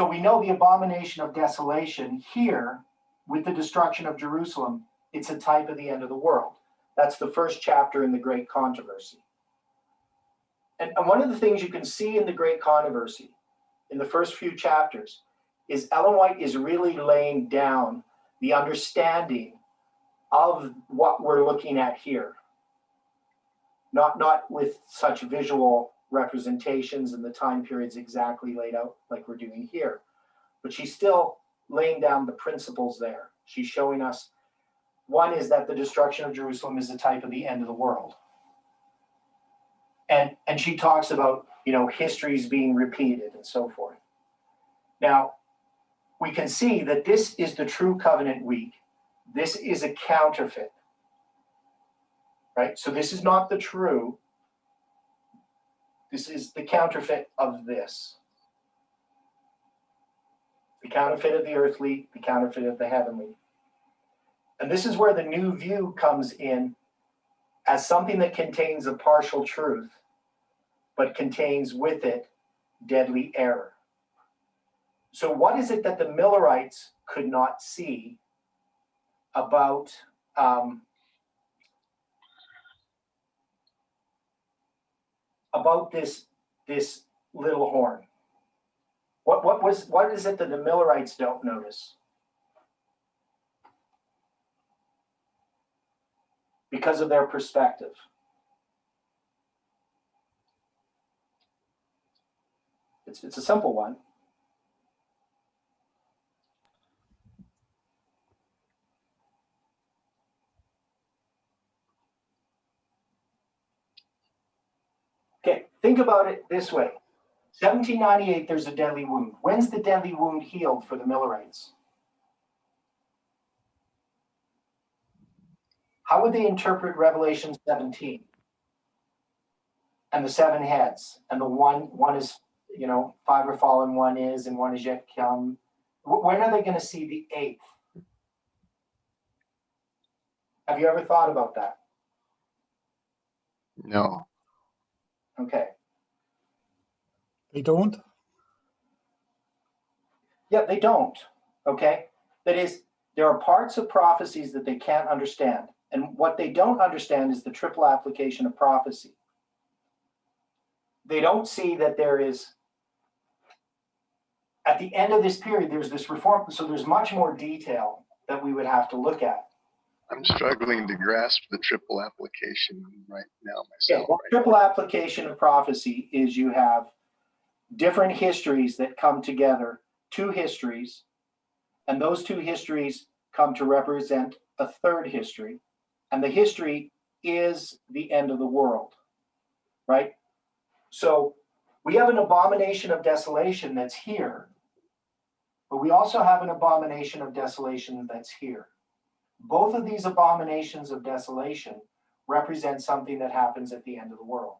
we know the abomination of desolation here with the destruction of Jerusalem, it's a type of the end of the world. That's the first chapter in the Great Controversy. And one of the things you can see in the Great Controversy in the first few chapters is Ellen White is really laying down the understanding of what we're looking at here. Not with such visual representations and the time periods exactly laid out like we're doing here, but she's still laying down the principles there. She's showing us, one is that the destruction of Jerusalem is a type of the end of the world. And she talks about, histories being repeated and so forth. Now, we can see that this is the true covenant week. This is a counterfeit, right? So this is not the true. This is the counterfeit of this. The counterfeit of the earthly, the counterfeit of the heavenly. And this is where the new view comes in as something that contains a partial truth, but contains with it deadly error. So what is it that the Millerites could not see about this little horn? What is it that the Millerites don't notice? Because of their perspective. It's a simple one. Okay, think about it this way. 1798, there's a deadly wound. When's the deadly wound healed for the Millerites? How would they interpret Revelation 17? And the seven heads, and the one is, five are fallen, one is, and one is yet to come. When are they going to see the eighth? Have you ever thought about that? No. Okay. They don't? Yeah, they don't. Okay. That is, there are parts of prophecies that they can't understand. And what they don't understand is the triple application of prophecy. They don't see that there is, at the end of this period, there's this reform. So there's much more detail that we would have to look at. I'm struggling to grasp the triple application right now Yeah, myself. well, triple application of prophecy is you have different histories that come together, two histories, and those two histories come to represent a third history, and the history is the end of the world, right? So we have an abomination of desolation that's here, but we also have an abomination of desolation that's here. Both of these abominations of desolation represent something that happens at the end of the world.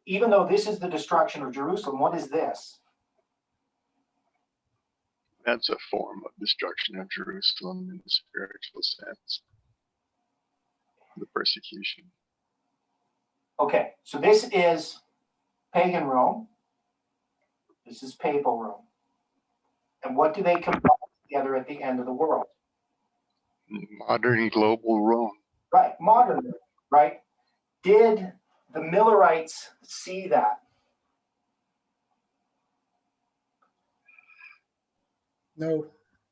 Even though this is the destruction of Jerusalem, what is this? That's a form of destruction of Jerusalem in the spiritual sense. The persecution. Okay, so this is pagan Rome. This is papal Rome. And what do they combine together at the end of the world? Modern global Rome. Right, modern Rome, right? Did the Millerites see that? No.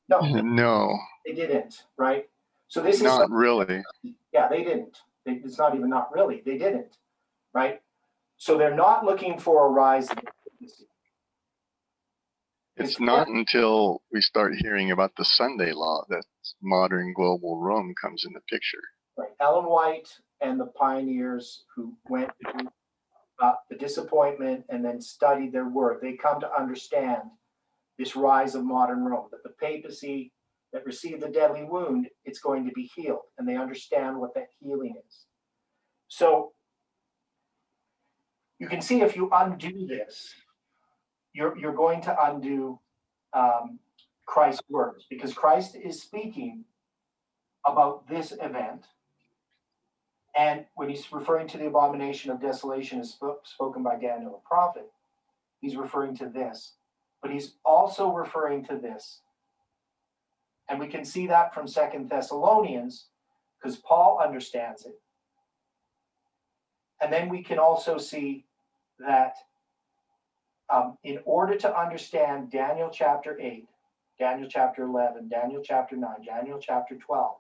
No, No, they didn't, right? So this is not really. Yeah, they didn't. It's not even not really. They didn't, right? So they're not looking for a rise in efficiency. It's not until we start hearing about the Sunday law that modern global Rome comes in the picture. Right. Ellen White and the pioneers who went through the disappointment and then studied their work, they come to understand this rise of modern Rome, that the papacy that received the deadly wound, it's going to be healed. And they understand what that healing is. So you can see if you undo this, you're going to undo Christ's words, because Christ is speaking about this event. And when he's referring to the abomination of desolation as spoken by Daniel the prophet, he's referring to this. But he's also referring to this. And we can see that from 2 Thessalonians, because Paul understands it. And then we can also see that in order to understand Daniel chapter 8, Daniel chapter 11, Daniel chapter 9, Daniel chapter 12,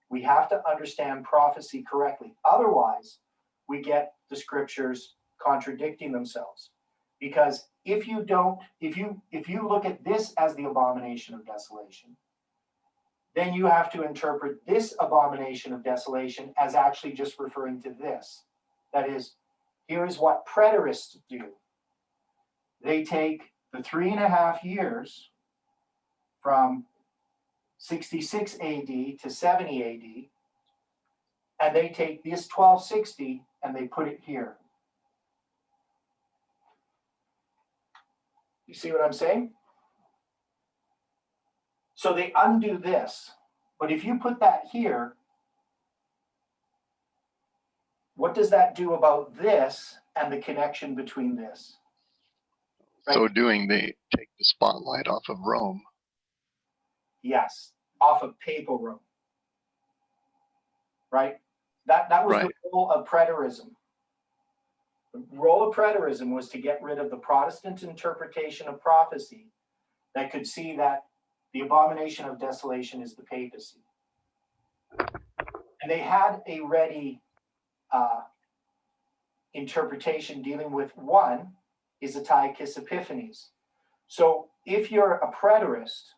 we have to understand prophecy correctly. Otherwise, we get the scriptures contradicting themselves. Because if you look at this as the abomination of desolation, then you have to interpret this abomination of desolation as actually just referring to this. That is, here is what preterists do. They take the 3.5 years from 66 AD to 70 AD, and they take this 1260 and they put it here. You see what I'm saying? So they undo this, but if you put that here, what does that do about this and the connection between this? Right? So doing, they take the spotlight off of Rome. Yes, off of papal Rome. Right? That was Right. the role of preterism. The role of preterism was to get rid of the Protestant interpretation of prophecy that could see that the abomination of desolation is the papacy. And they had a ready interpretation dealing with one is Antiochus Epiphanes. So if you're a preterist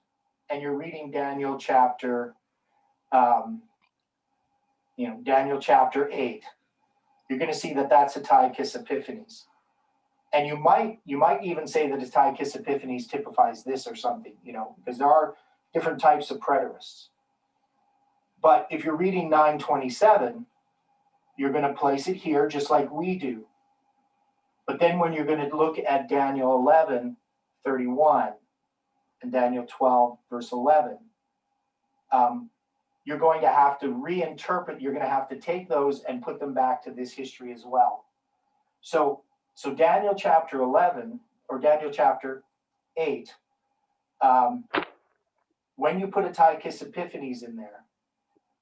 and you're reading Daniel chapter, Daniel chapter 8, you're going to see that that's Antiochus Epiphanes. And you might even say that Antiochus Epiphanes typifies this or something, because there are different types of preterists. But if you're reading 927, you're going to place it here just like we do. But then when you're going to look at Daniel 11:31 and Daniel 12, verse 11, you're going to have to reinterpret. You're going to have to take those and put them back to this history as well. So Daniel chapter 11 or Daniel chapter 8, when you put Antiochus Epiphanes in there,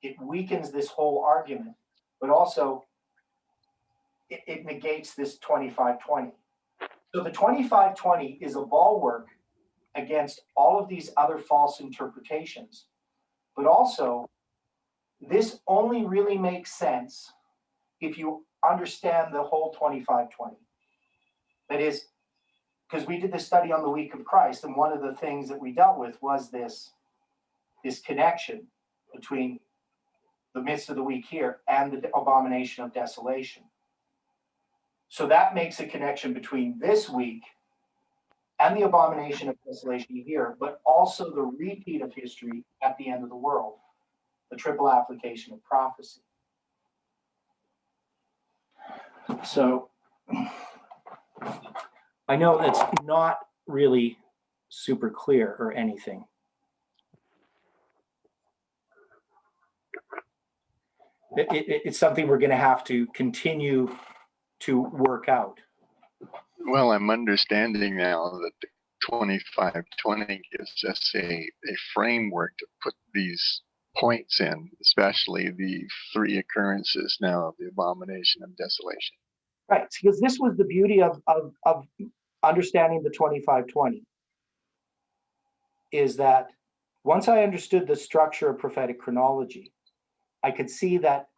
it weakens this whole argument, but also it negates this 2520. So the 2520 is a bulwark against all of these other false interpretations, but also this only really makes sense if you understand the whole 2520. That is, because we did this study on the week of Christ, and one of the things that we dealt with was this connection between the midst of the week here and the abomination of desolation. So that makes a connection between this week and the abomination of desolation here, but also the repeat of history at the end of the world, the triple application of prophecy. So I know that's not really super clear or anything. It's something we're going to have to continue to work out. Well, I'm understanding now that the 2520 gives us a framework to put these points in, especially the 3 occurrences now of the abomination of desolation. Right, because this was the beauty of understanding the 2520, is that once I understood the structure of prophetic chronology, I could see that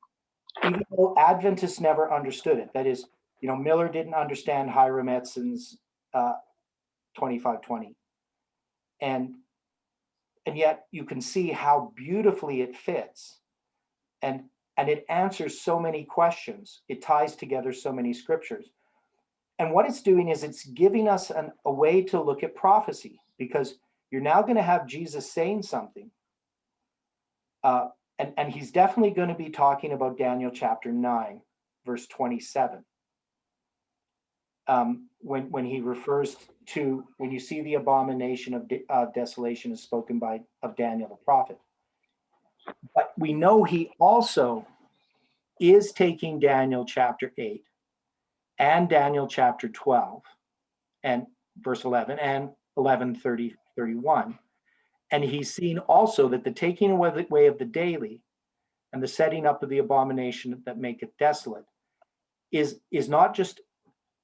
even though Adventists never understood it, that is, Miller didn't understand Hiram Edson's 2520, and yet you can see how beautifully it fits, and it answers so many questions. It ties together so many scriptures. And what it's doing is it's giving us a way to look at prophecy, because you're now going to have Jesus saying something. And he's definitely going to be talking about Daniel chapter 9, verse 27. when he refers to, when you see the abomination of desolation is spoken by of Daniel the prophet. But we know he also is taking Daniel chapter 8 and Daniel chapter 12 and verse 11 and 11:30-31. And he's seen also that the taking away of the daily and the setting up of the abomination that make it desolate is not just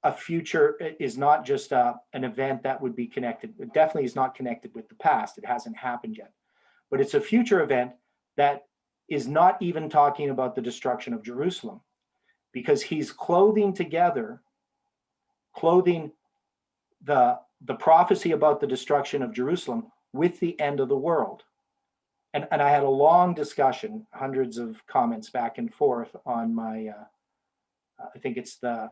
a future, is not just an event that would be connected. It definitely is not connected with the past. It hasn't happened yet. But it's a future event that is not even talking about the destruction of Jerusalem, because he's clothing the prophecy about the destruction of Jerusalem with the end of the world. And I had a long discussion, hundreds of comments back and forth on my, I think it's the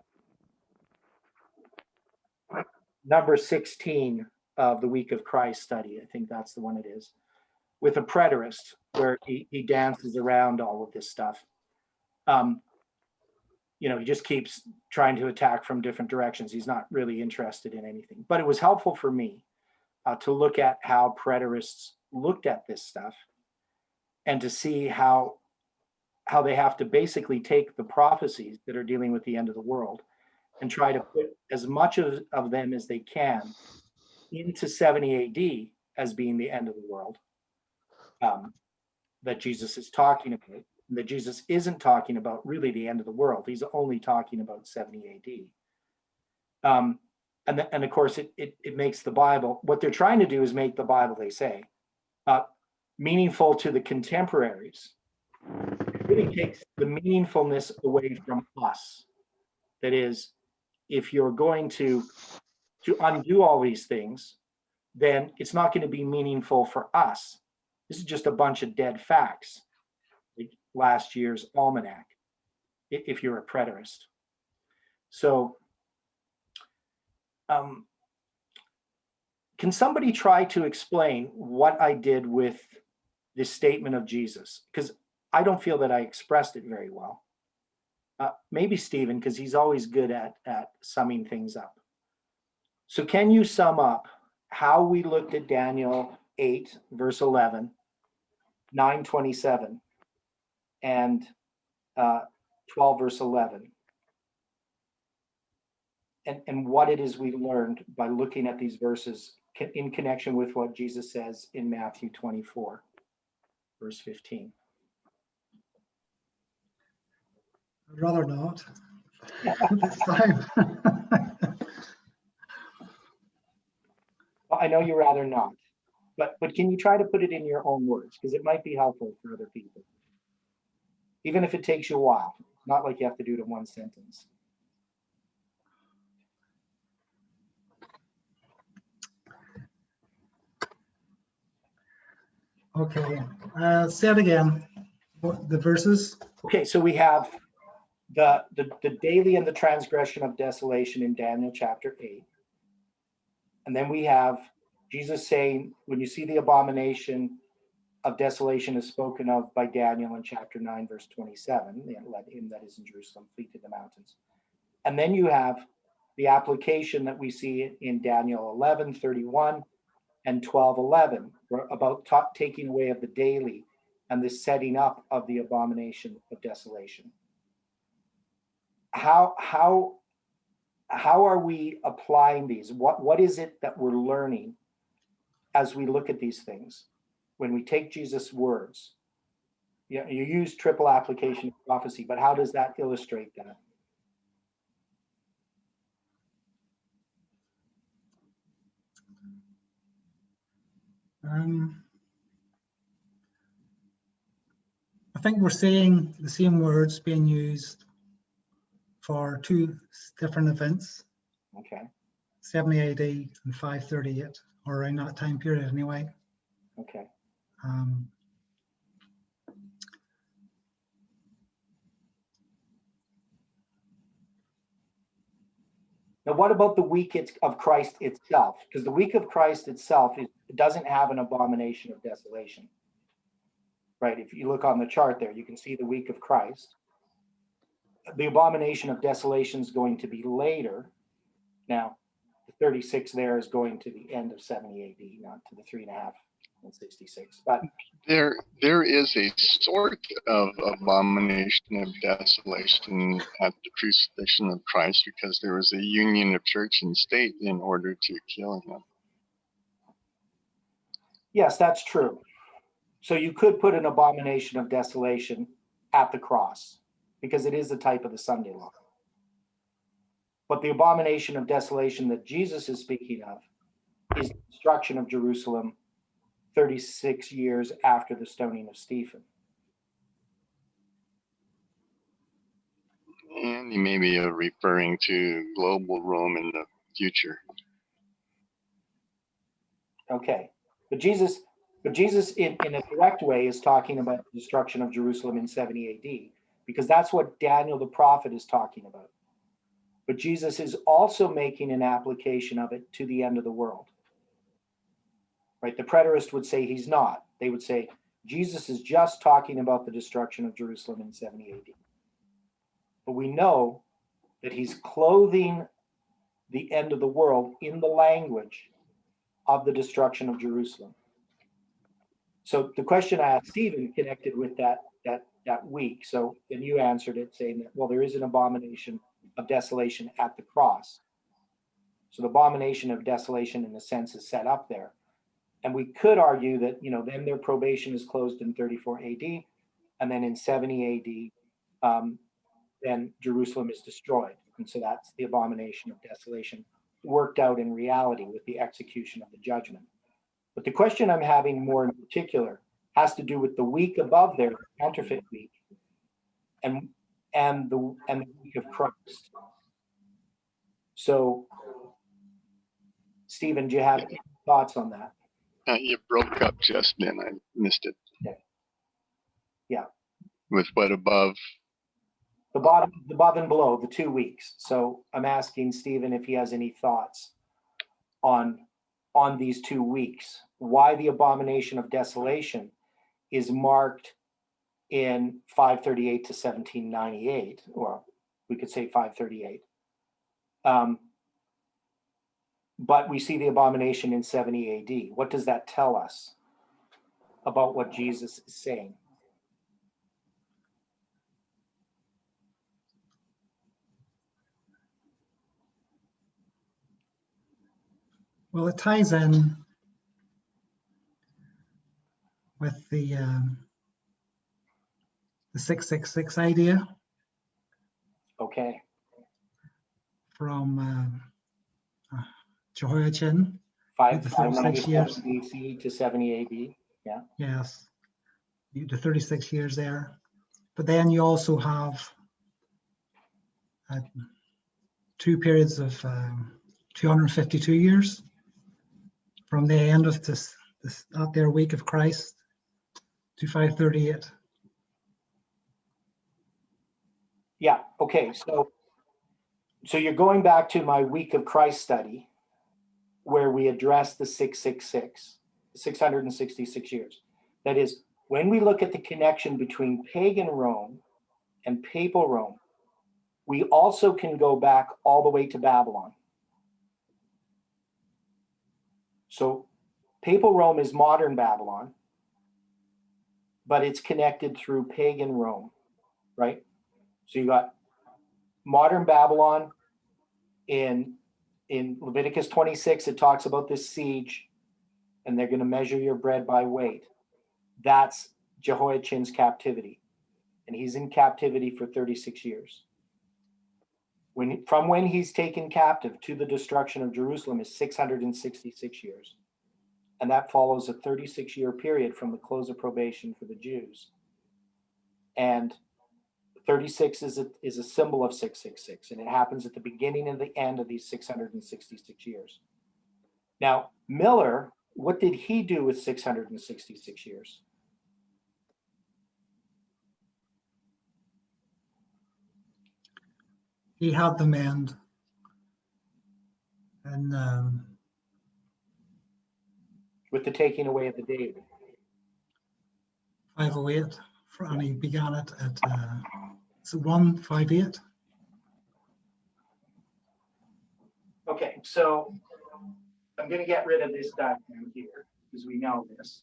number 16 of the Week of Christ study. I think that's the one it is, with a preterist, where he dances around all of this stuff. He just keeps trying to attack from different directions. He's not really interested in anything. But it was helpful for me to look at how preterists looked at this stuff and to see how they have to basically take the prophecies that are dealing with the end of the world and try to put as much of them as they can into 70 AD as being the end of the world that Jesus is talking about. That Jesus isn't talking about really the end of the world. He's only talking about 70 AD. And of course, it makes the Bible, what they're trying to do is make the Bible, they say, meaningful to the contemporaries. It really takes the meaningfulness away from us. That is, if you're going to undo all these things, then it's not going to be meaningful for us. This is just a bunch of dead facts, like last year's almanac, if you're a preterist. So can somebody try to explain what I did with this statement of Jesus? Because I don't feel that I expressed it very well. Maybe Stephen, because he's always good at summing things up. So can you sum up how we looked at Daniel 8, verse 11, 9:27, and 12, verse 11? And what it is we learned by looking at these verses in connection with what Jesus says in Matthew 24, verse 15. I'd rather not this time. Well, I know you'd rather not, but can you try to put it in your own words? Because it might be helpful for other people. Even if it takes you a while, not like you have to do it in one sentence. Okay, say it again. What the verses? Okay, so we have the daily and the transgression of desolation in Daniel chapter 8. And then we have Jesus saying, when you see the abomination of desolation is spoken of by Daniel in chapter 9, verse 27, let him that is in Jerusalem flee to the mountains. And then you have the application that we see in Daniel 11:31 and 12:11, about taking away of the daily and the setting up of the abomination of desolation. How are we applying these? What is it that we're learning as we look at these things? When we take Jesus' words, you use triple application of prophecy, but how does that illustrate that? I think we're seeing the same words being used for two different events. Okay. 70 AD and 538, or around that time period anyway. Okay. Now, what about the week of Christ itself? Because the week of Christ itself, it doesn't have an abomination of desolation, right? If you look on the chart there, you can see the week of Christ. The abomination of desolation is going to be later Now, the 36 there is going to the end of 70 AD, not to the 3.5 and 66. But There is a sort of abomination of desolation at the crucifixion of Christ because there was a union of church and state in order to kill him. yes, that's true. So you could put an abomination of desolation at the cross because it is a type of the Sunday law. But the abomination of desolation that Jesus is speaking of is the destruction of Jerusalem 36 years after the stoning of Stephen. And he may be referring to global Rome in the future. Okay, but Jesus in a direct way is talking about the destruction of Jerusalem in 70 AD, because that's what Daniel the prophet is talking about. But Jesus is also making an application of it to the end of the world. Right? The preterist would say he's not. They would say Jesus is just talking about the destruction of Jerusalem in 70 AD. But we know that he's clothing the end of the world in the language of the destruction of Jerusalem. So the question I asked Stephen connected with that week. So, and you answered it saying that, well, there is an abomination of desolation at the cross. So the abomination of desolation in a sense is set up there. And we could argue that, then their probation is closed in 34 AD, and then in 70 AD, then Jerusalem is destroyed. And so that's the abomination of desolation worked out in reality with the execution of the judgment. But the question I'm having more in particular has to do with the week above there, counterfeit week, and the week of Christ. So, Stephen, do you have any thoughts on that? You broke up just then. I missed it. Yeah. With what above? The bottom, above and below, the 2 weeks. So I'm asking Stephen if he has any thoughts on these 2 weeks, why the abomination of desolation is marked in 538 to 1798, or we could say 538. But we see the abomination in 70 AD. What does that tell us about what Jesus is saying? Well, it ties in with the 666 idea Okay. from Jehoiachin. 597 BC to 70 AD. Yeah. Yes, the 36 years there. But then you also have 2 periods of 252 years from the end of this out there week of Christ to 538. Yeah. Okay. So you're going back to my week of Christ study, where we address the 666, 666 years. That is, when we look at the connection between pagan Rome and papal Rome, we also can go back all the way to Babylon. So papal Rome is modern Babylon, but it's connected through pagan Rome, right? So you got modern Babylon in Leviticus 26, it talks about this siege, and they're going to measure your bread by weight. That's Jehoiachin's captivity, and he's in captivity for 36 years. From when he's taken captive to the destruction of Jerusalem is 666 years. And that follows a 36-year period from the close of probation for the Jews. And 36 is a symbol of 666, and it happens at the beginning and the end of these 666 years. Now, Miller, what did he do with 666 years? He had them end and With the taking away of the David. 508, and he began it at 158. Okay. so I'm going to get rid of this diagram here because we know this.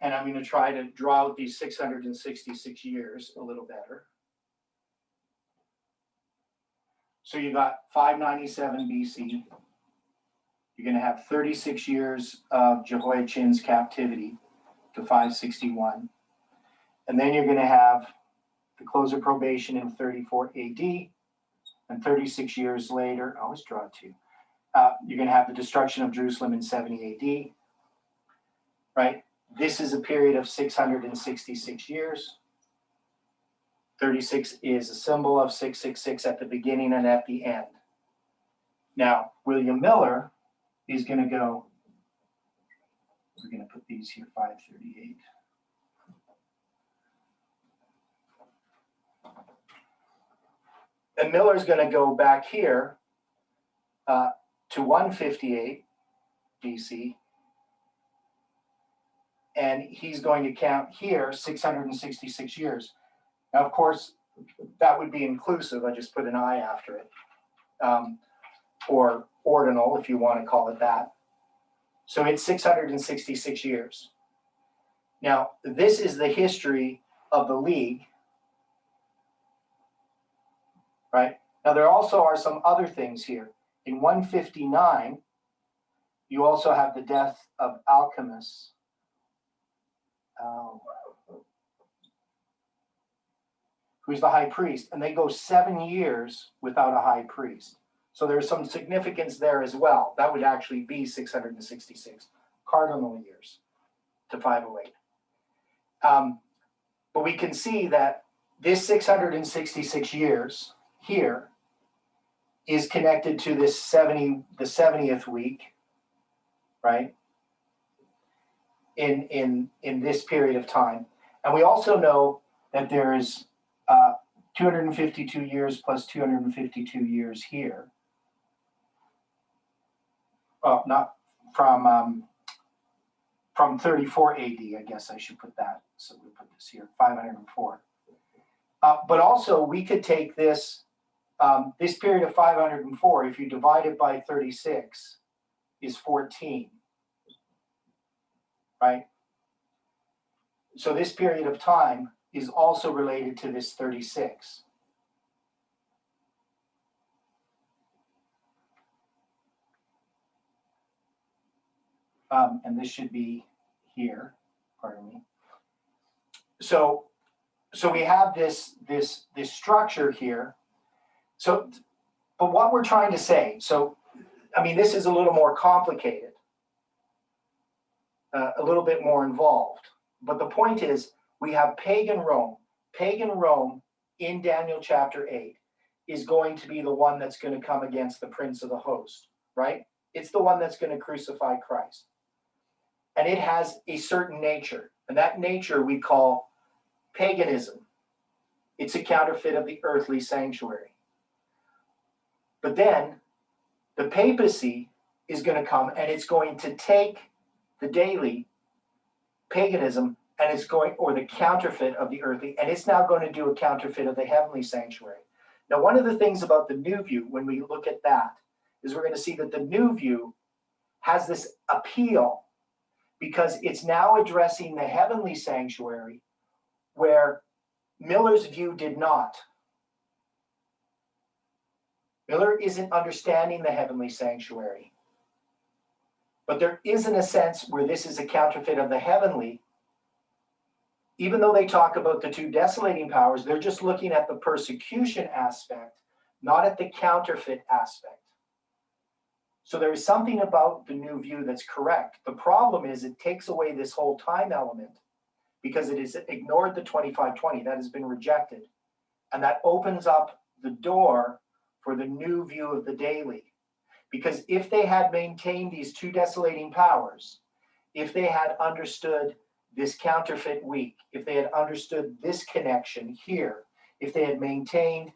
And I'm going to try to draw out these 666 years a little better. So you got 597 BC. You're going to have 36 years of Jehoiachin's captivity to 561. And then you're going to have the close of probation in 34 AD. And 36 years later, I always draw two. You're going to have the destruction of Jerusalem in 70 AD. Right? This is a period of 666 years. 36 is a symbol of 666 at the beginning and at the end. Now, William Miller is going to go, we're going to put these here, 538. And Miller's going to go back here to 158 BC. And he's going to count here 666 years. Now, of course, that would be inclusive. I just put an I after it. Or ordinal, if you want to call it that. So it's 666 years. Now, this is the history of the League. Right? Now, there also are some other things here. In 159, you also have the death of Alchemist. Who's the high priest, and they go 7 years without a high priest. So there's some significance there as well. That would actually be 666 cardinal years to 508. But we can see that this 666 years here is connected to this the 70th week, right? In this period of time. And we also know that there is 252 years plus 252 years here. Oh, not from 34 AD, I guess I should put that. So we put this here, 504. But also we could take this, this period of 504, if you divide it by 36, is 14. Right? So this period of time is also related to this 36. And this should be here, pardon me. So we have this structure here. So, but what we're trying to say, so, I mean, this is a little more complicated, a little bit more involved. But the point is, we have pagan Rome. Pagan Rome in Daniel chapter 8 is going to be the one that's going to come against the prince of the host, right? It's the one that's going to crucify Christ. And it has a certain nature. And that nature we call paganism. It's a counterfeit of the earthly sanctuary. But then the papacy is going to come and it's going to take the daily paganism and it's going, or the counterfeit of the earthly, and it's now going to do a counterfeit of the heavenly sanctuary. Now, one of the things about the new view, when we look at that, is we're going to see that the new view has this appeal because it's now addressing the heavenly sanctuary where Miller's view did not. Miller isn't understanding the heavenly sanctuary. But there is, in a sense, where this is a counterfeit of the heavenly. Even though they talk about the two desolating powers, they're just looking at the persecution aspect, not at the counterfeit aspect. So there is something about the new view that's correct. The problem is it takes away this whole time element because it has ignored the 2520. That has been rejected. And that opens up the door for the new view of the daily. Because if they had maintained these two desolating powers, if they had understood this counterfeit week, if they had understood this connection here, if they had maintained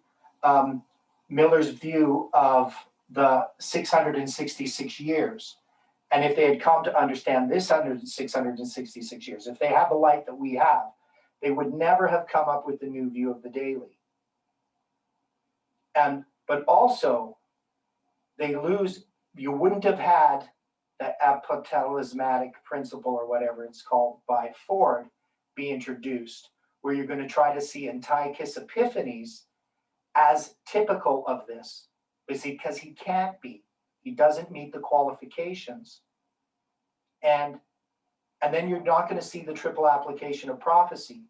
Miller's view of the 666 years, and if they had come to understand this 666 years, if they have the light that we have, they would never have come up with the new view of the daily. But also, they lose, you wouldn't have had the apotelismatic principle or whatever it's called by Ford be introduced, where you're going to try to see Antiochus Epiphanes as typical of this, because he can't be. He doesn't meet the qualifications. And then you're not going to see the triple application of prophecy.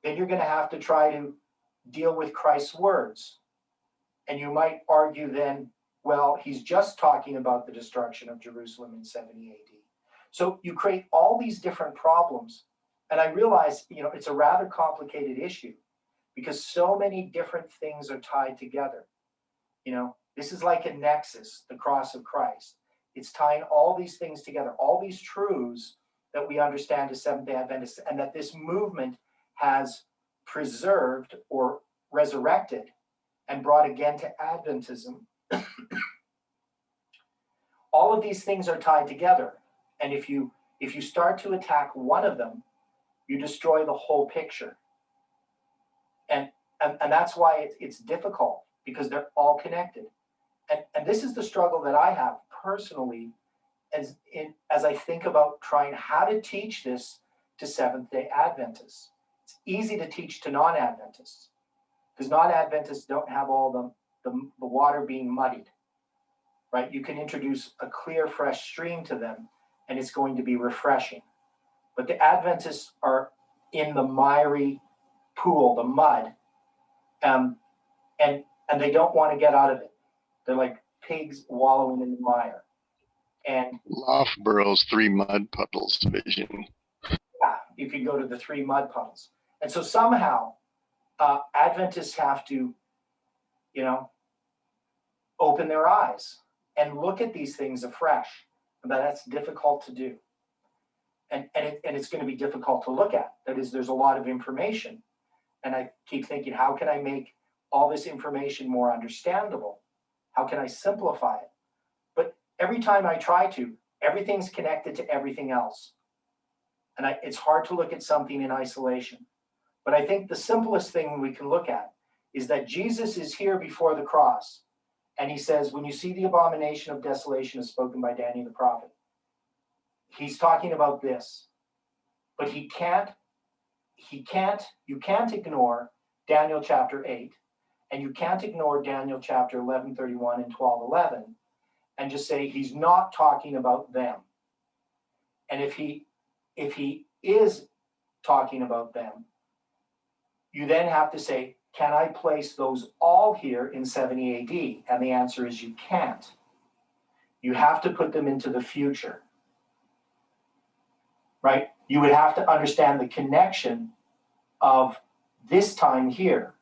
Then you're going to have to try to deal with Christ's words. And you might argue then, well, he's just talking about the destruction of Jerusalem in 70 AD. So you create all these different problems. And I realize, it's a rather complicated issue because so many different things are tied together. This is like a nexus, the cross of Christ. It's tying all these things together, all these truths that we understand as Seventh-day Adventists, and that this movement has preserved or resurrected and brought again to Adventism. All of these things are tied together. And if you start to attack one of them, you destroy the whole picture. And that's why it's difficult, because they're all connected. And this is the struggle that I have personally as I think about trying how to teach this to Seventh-day Adventists. It's easy to teach to non-Adventists, because non-Adventists don't have all the water being muddied, right? You can introduce a clear, fresh stream to them, and it's going to be refreshing. But the Adventists are in the miry pool, the mud, and they don't want to get out of it. They're like pigs wallowing in the mire. And Loughborough's three mud puddles vision. yeah, you could go to the three mud puddles. And so somehow Adventists have to, open their eyes and look at these things afresh. But that's difficult to do. And it's going to be difficult to look at. That is, there's a lot of information. And I keep thinking, how can I make all this information more understandable? How can I simplify it? But every time I try to, everything's connected to everything else. And it's hard to look at something in isolation. But I think the simplest thing we can look at is that Jesus is here before the cross. And he says, when you see the abomination of desolation as spoken by Daniel the prophet, he's talking about this. But you can't ignore Daniel chapter 8, and you can't ignore Daniel chapter 11:31 and 12:11, and just say he's not talking about them. And if he is talking about them, you then have to say, can I place those all here in 70 AD? And the answer is you can't. You have to put them into the future, right? You would have to understand the connection of this time here,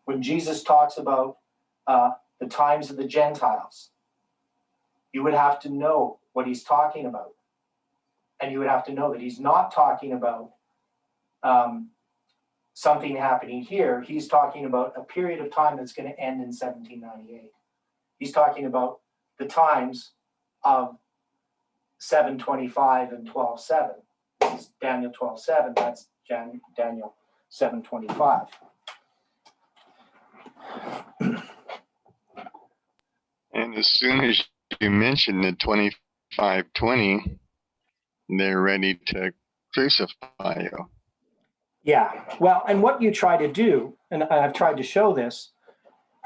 when Jesus talks about the times of the Gentiles. You would have to know what he's talking about. And you would have to know that he's not talking about something happening here. He's talking about a period of time that's going to end in 1798. He's talking about the times of 725 and 12:7. This is Daniel 12:7. That's Daniel 7:25. And as soon as you mention the 25:20, they're ready to crucify you. Yeah, well, and what you try to do, and I've tried to show this,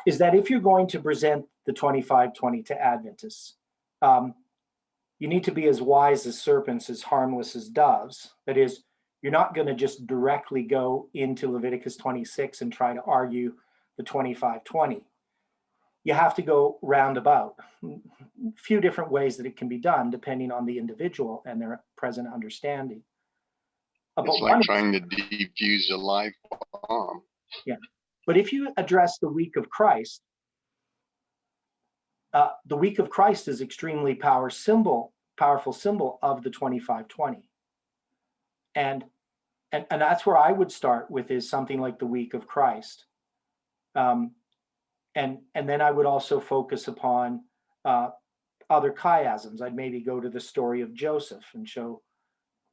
is that if you're going to present the 25:20 to Adventists, you need to be as wise as serpents, as harmless as doves. That is, you're not going to just directly go into Leviticus 26 and try to argue the 25:20. You have to go roundabout. A few different ways that it can be done, depending on the individual and their present understanding. It's like trying to defuse a live bomb. Yeah, but if you address the week of Christ, the week of Christ is extremely powerful symbol of the 25:20, and that's where I would start with, is something like the week of Christ, and then I would also focus upon other chiasms. I'd maybe go to the story of Joseph and show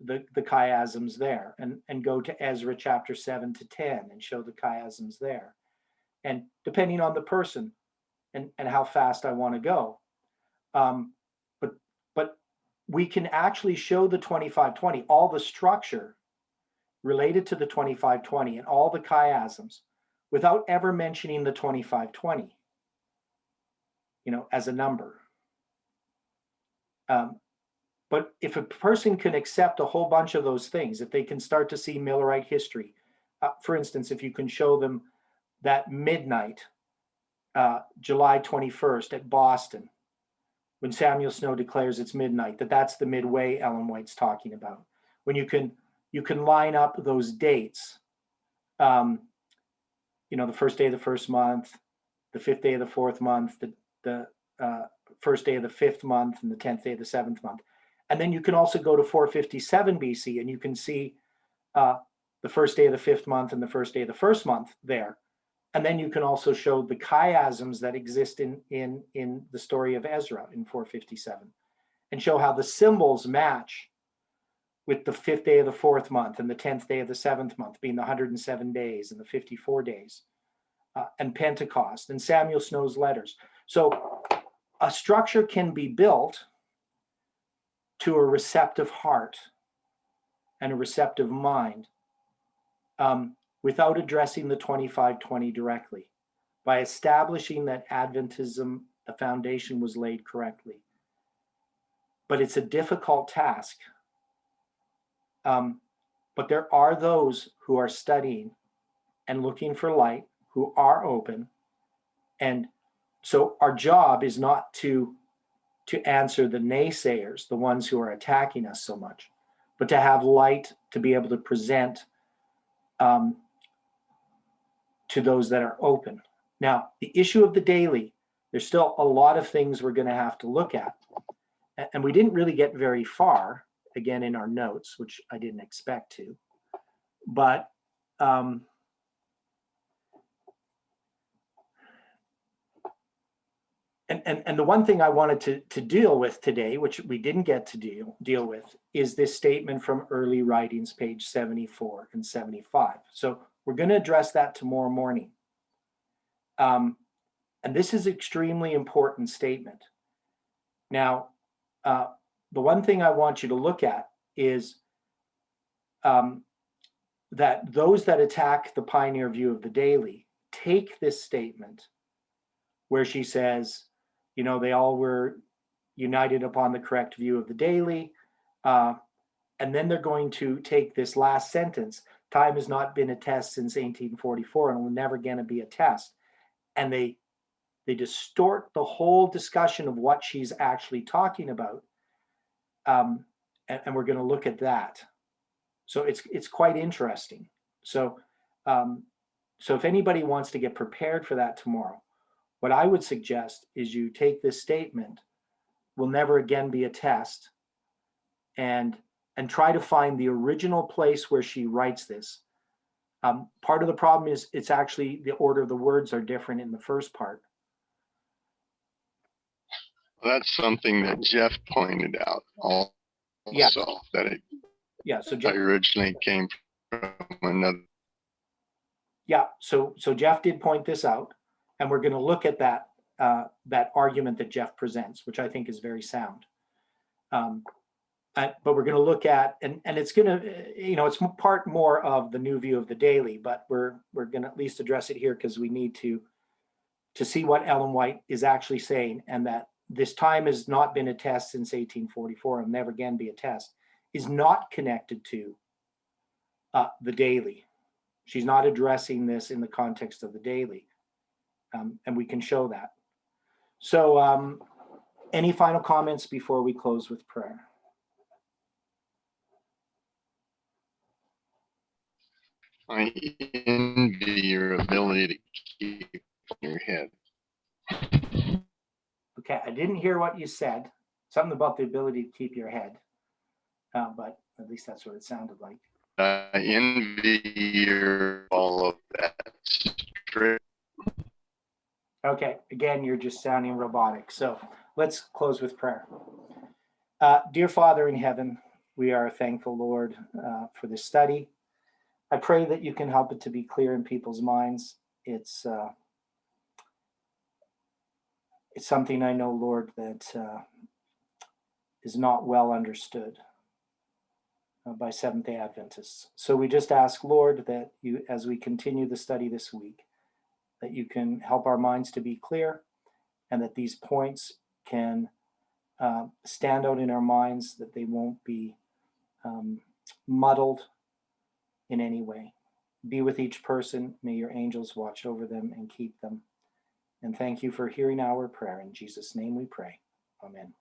the chiasms there, and go to Ezra chapter 7 to 10 and show the chiasms there. And depending on the person and how fast I want to go, But we can actually show the 2520, all the structure related to the 2520 and all the chiasms without ever mentioning the 2520, as a number. But if a person can accept a whole bunch of those things, if they can start to see Millerite history, for instance, if you can show them that midnight, July 21st at Boston, when Samuel Snow declares it's midnight, that's the midway Ellen White's talking about. When you can line up those dates, the first day of the first month, the fifth day of the fourth month, the first day of the fifth month, and the 10th day of the seventh month. And then you can also go to 457 BC and you can see the first day of the fifth month and the first day of the first month there. And then you can also show the chiasms that exist in the story of Ezra in 457 and show how the symbols match with the fifth day of the fourth month and the 10th day of the seventh month being the 107 days and the 54 days and Pentecost and Samuel Snow's letters. So a structure can be built to a receptive heart and a receptive mind without addressing the 2520 directly, by establishing that Adventism, the foundation was laid correctly. But it's a difficult task. But there are those who are studying and looking for light, who are open. And so our job is not to answer the naysayers, the ones who are attacking us so much, but to have light to be able to present to those that are open. Now, the issue of the daily, there's still a lot of things we're going to have to look at. And we didn't really get very far, again, in our notes, which I didn't expect to. But And the one thing I wanted to deal with today, which we didn't get to deal with, is this statement from Early Writings, page 74 and 75. So we're going to address that tomorrow morning. And this is an extremely important statement. Now, the one thing I want you to look at is that those that attack the pioneer view of the daily take this statement where she says, they all were united upon the correct view of the daily. And then they're going to take this last sentence, time has not been a test since 1844 and will never again be a test. And they distort the whole discussion of what she's actually talking about. And we're going to look at that. So it's quite interesting. So if anybody wants to get prepared for that tomorrow, what I would suggest is you take this statement, will never again be a test, and try to find the original place where she writes this. Part of the problem is it's actually the order of the words are different in the first part. That's something that Jeff pointed out also, Yeah. that it So Jeff, originally came from another. Yeah, so Jeff did point this out, and we're going to look at that argument that Jeff presents, which I think is very sound. But we're going to look at, and it's going to, it's part more of the new view of the daily, but we're going to at least address it here because we need to see what Ellen White is actually saying, and that this time has not been a test since 1844 and never again be a test, is not connected to the daily. She's not addressing this in the context of the daily, and we can show that. So any final comments before we close with prayer? I envy your ability to keep your head. Okay, I didn't hear what you said. Something about the ability to keep your head, but at least that's what it sounded like. I envy your all of that strip. Okay, again, you're just sounding robotic. So let's close with prayer. Dear Father in heaven, we are thankful, Lord, for this study. I pray that you can help it to be clear in people's minds. It's it's something I know, Lord, that is not well understood by Seventh-day Adventists. So we just ask, Lord, that you, as we continue the study this week, that you can help our minds to be clear, and that these points can stand out in our minds, that they won't be muddled in any way. Be with each person. May your angels watch over them and keep them. And thank you for hearing our prayer. In Jesus' name we pray. Amen.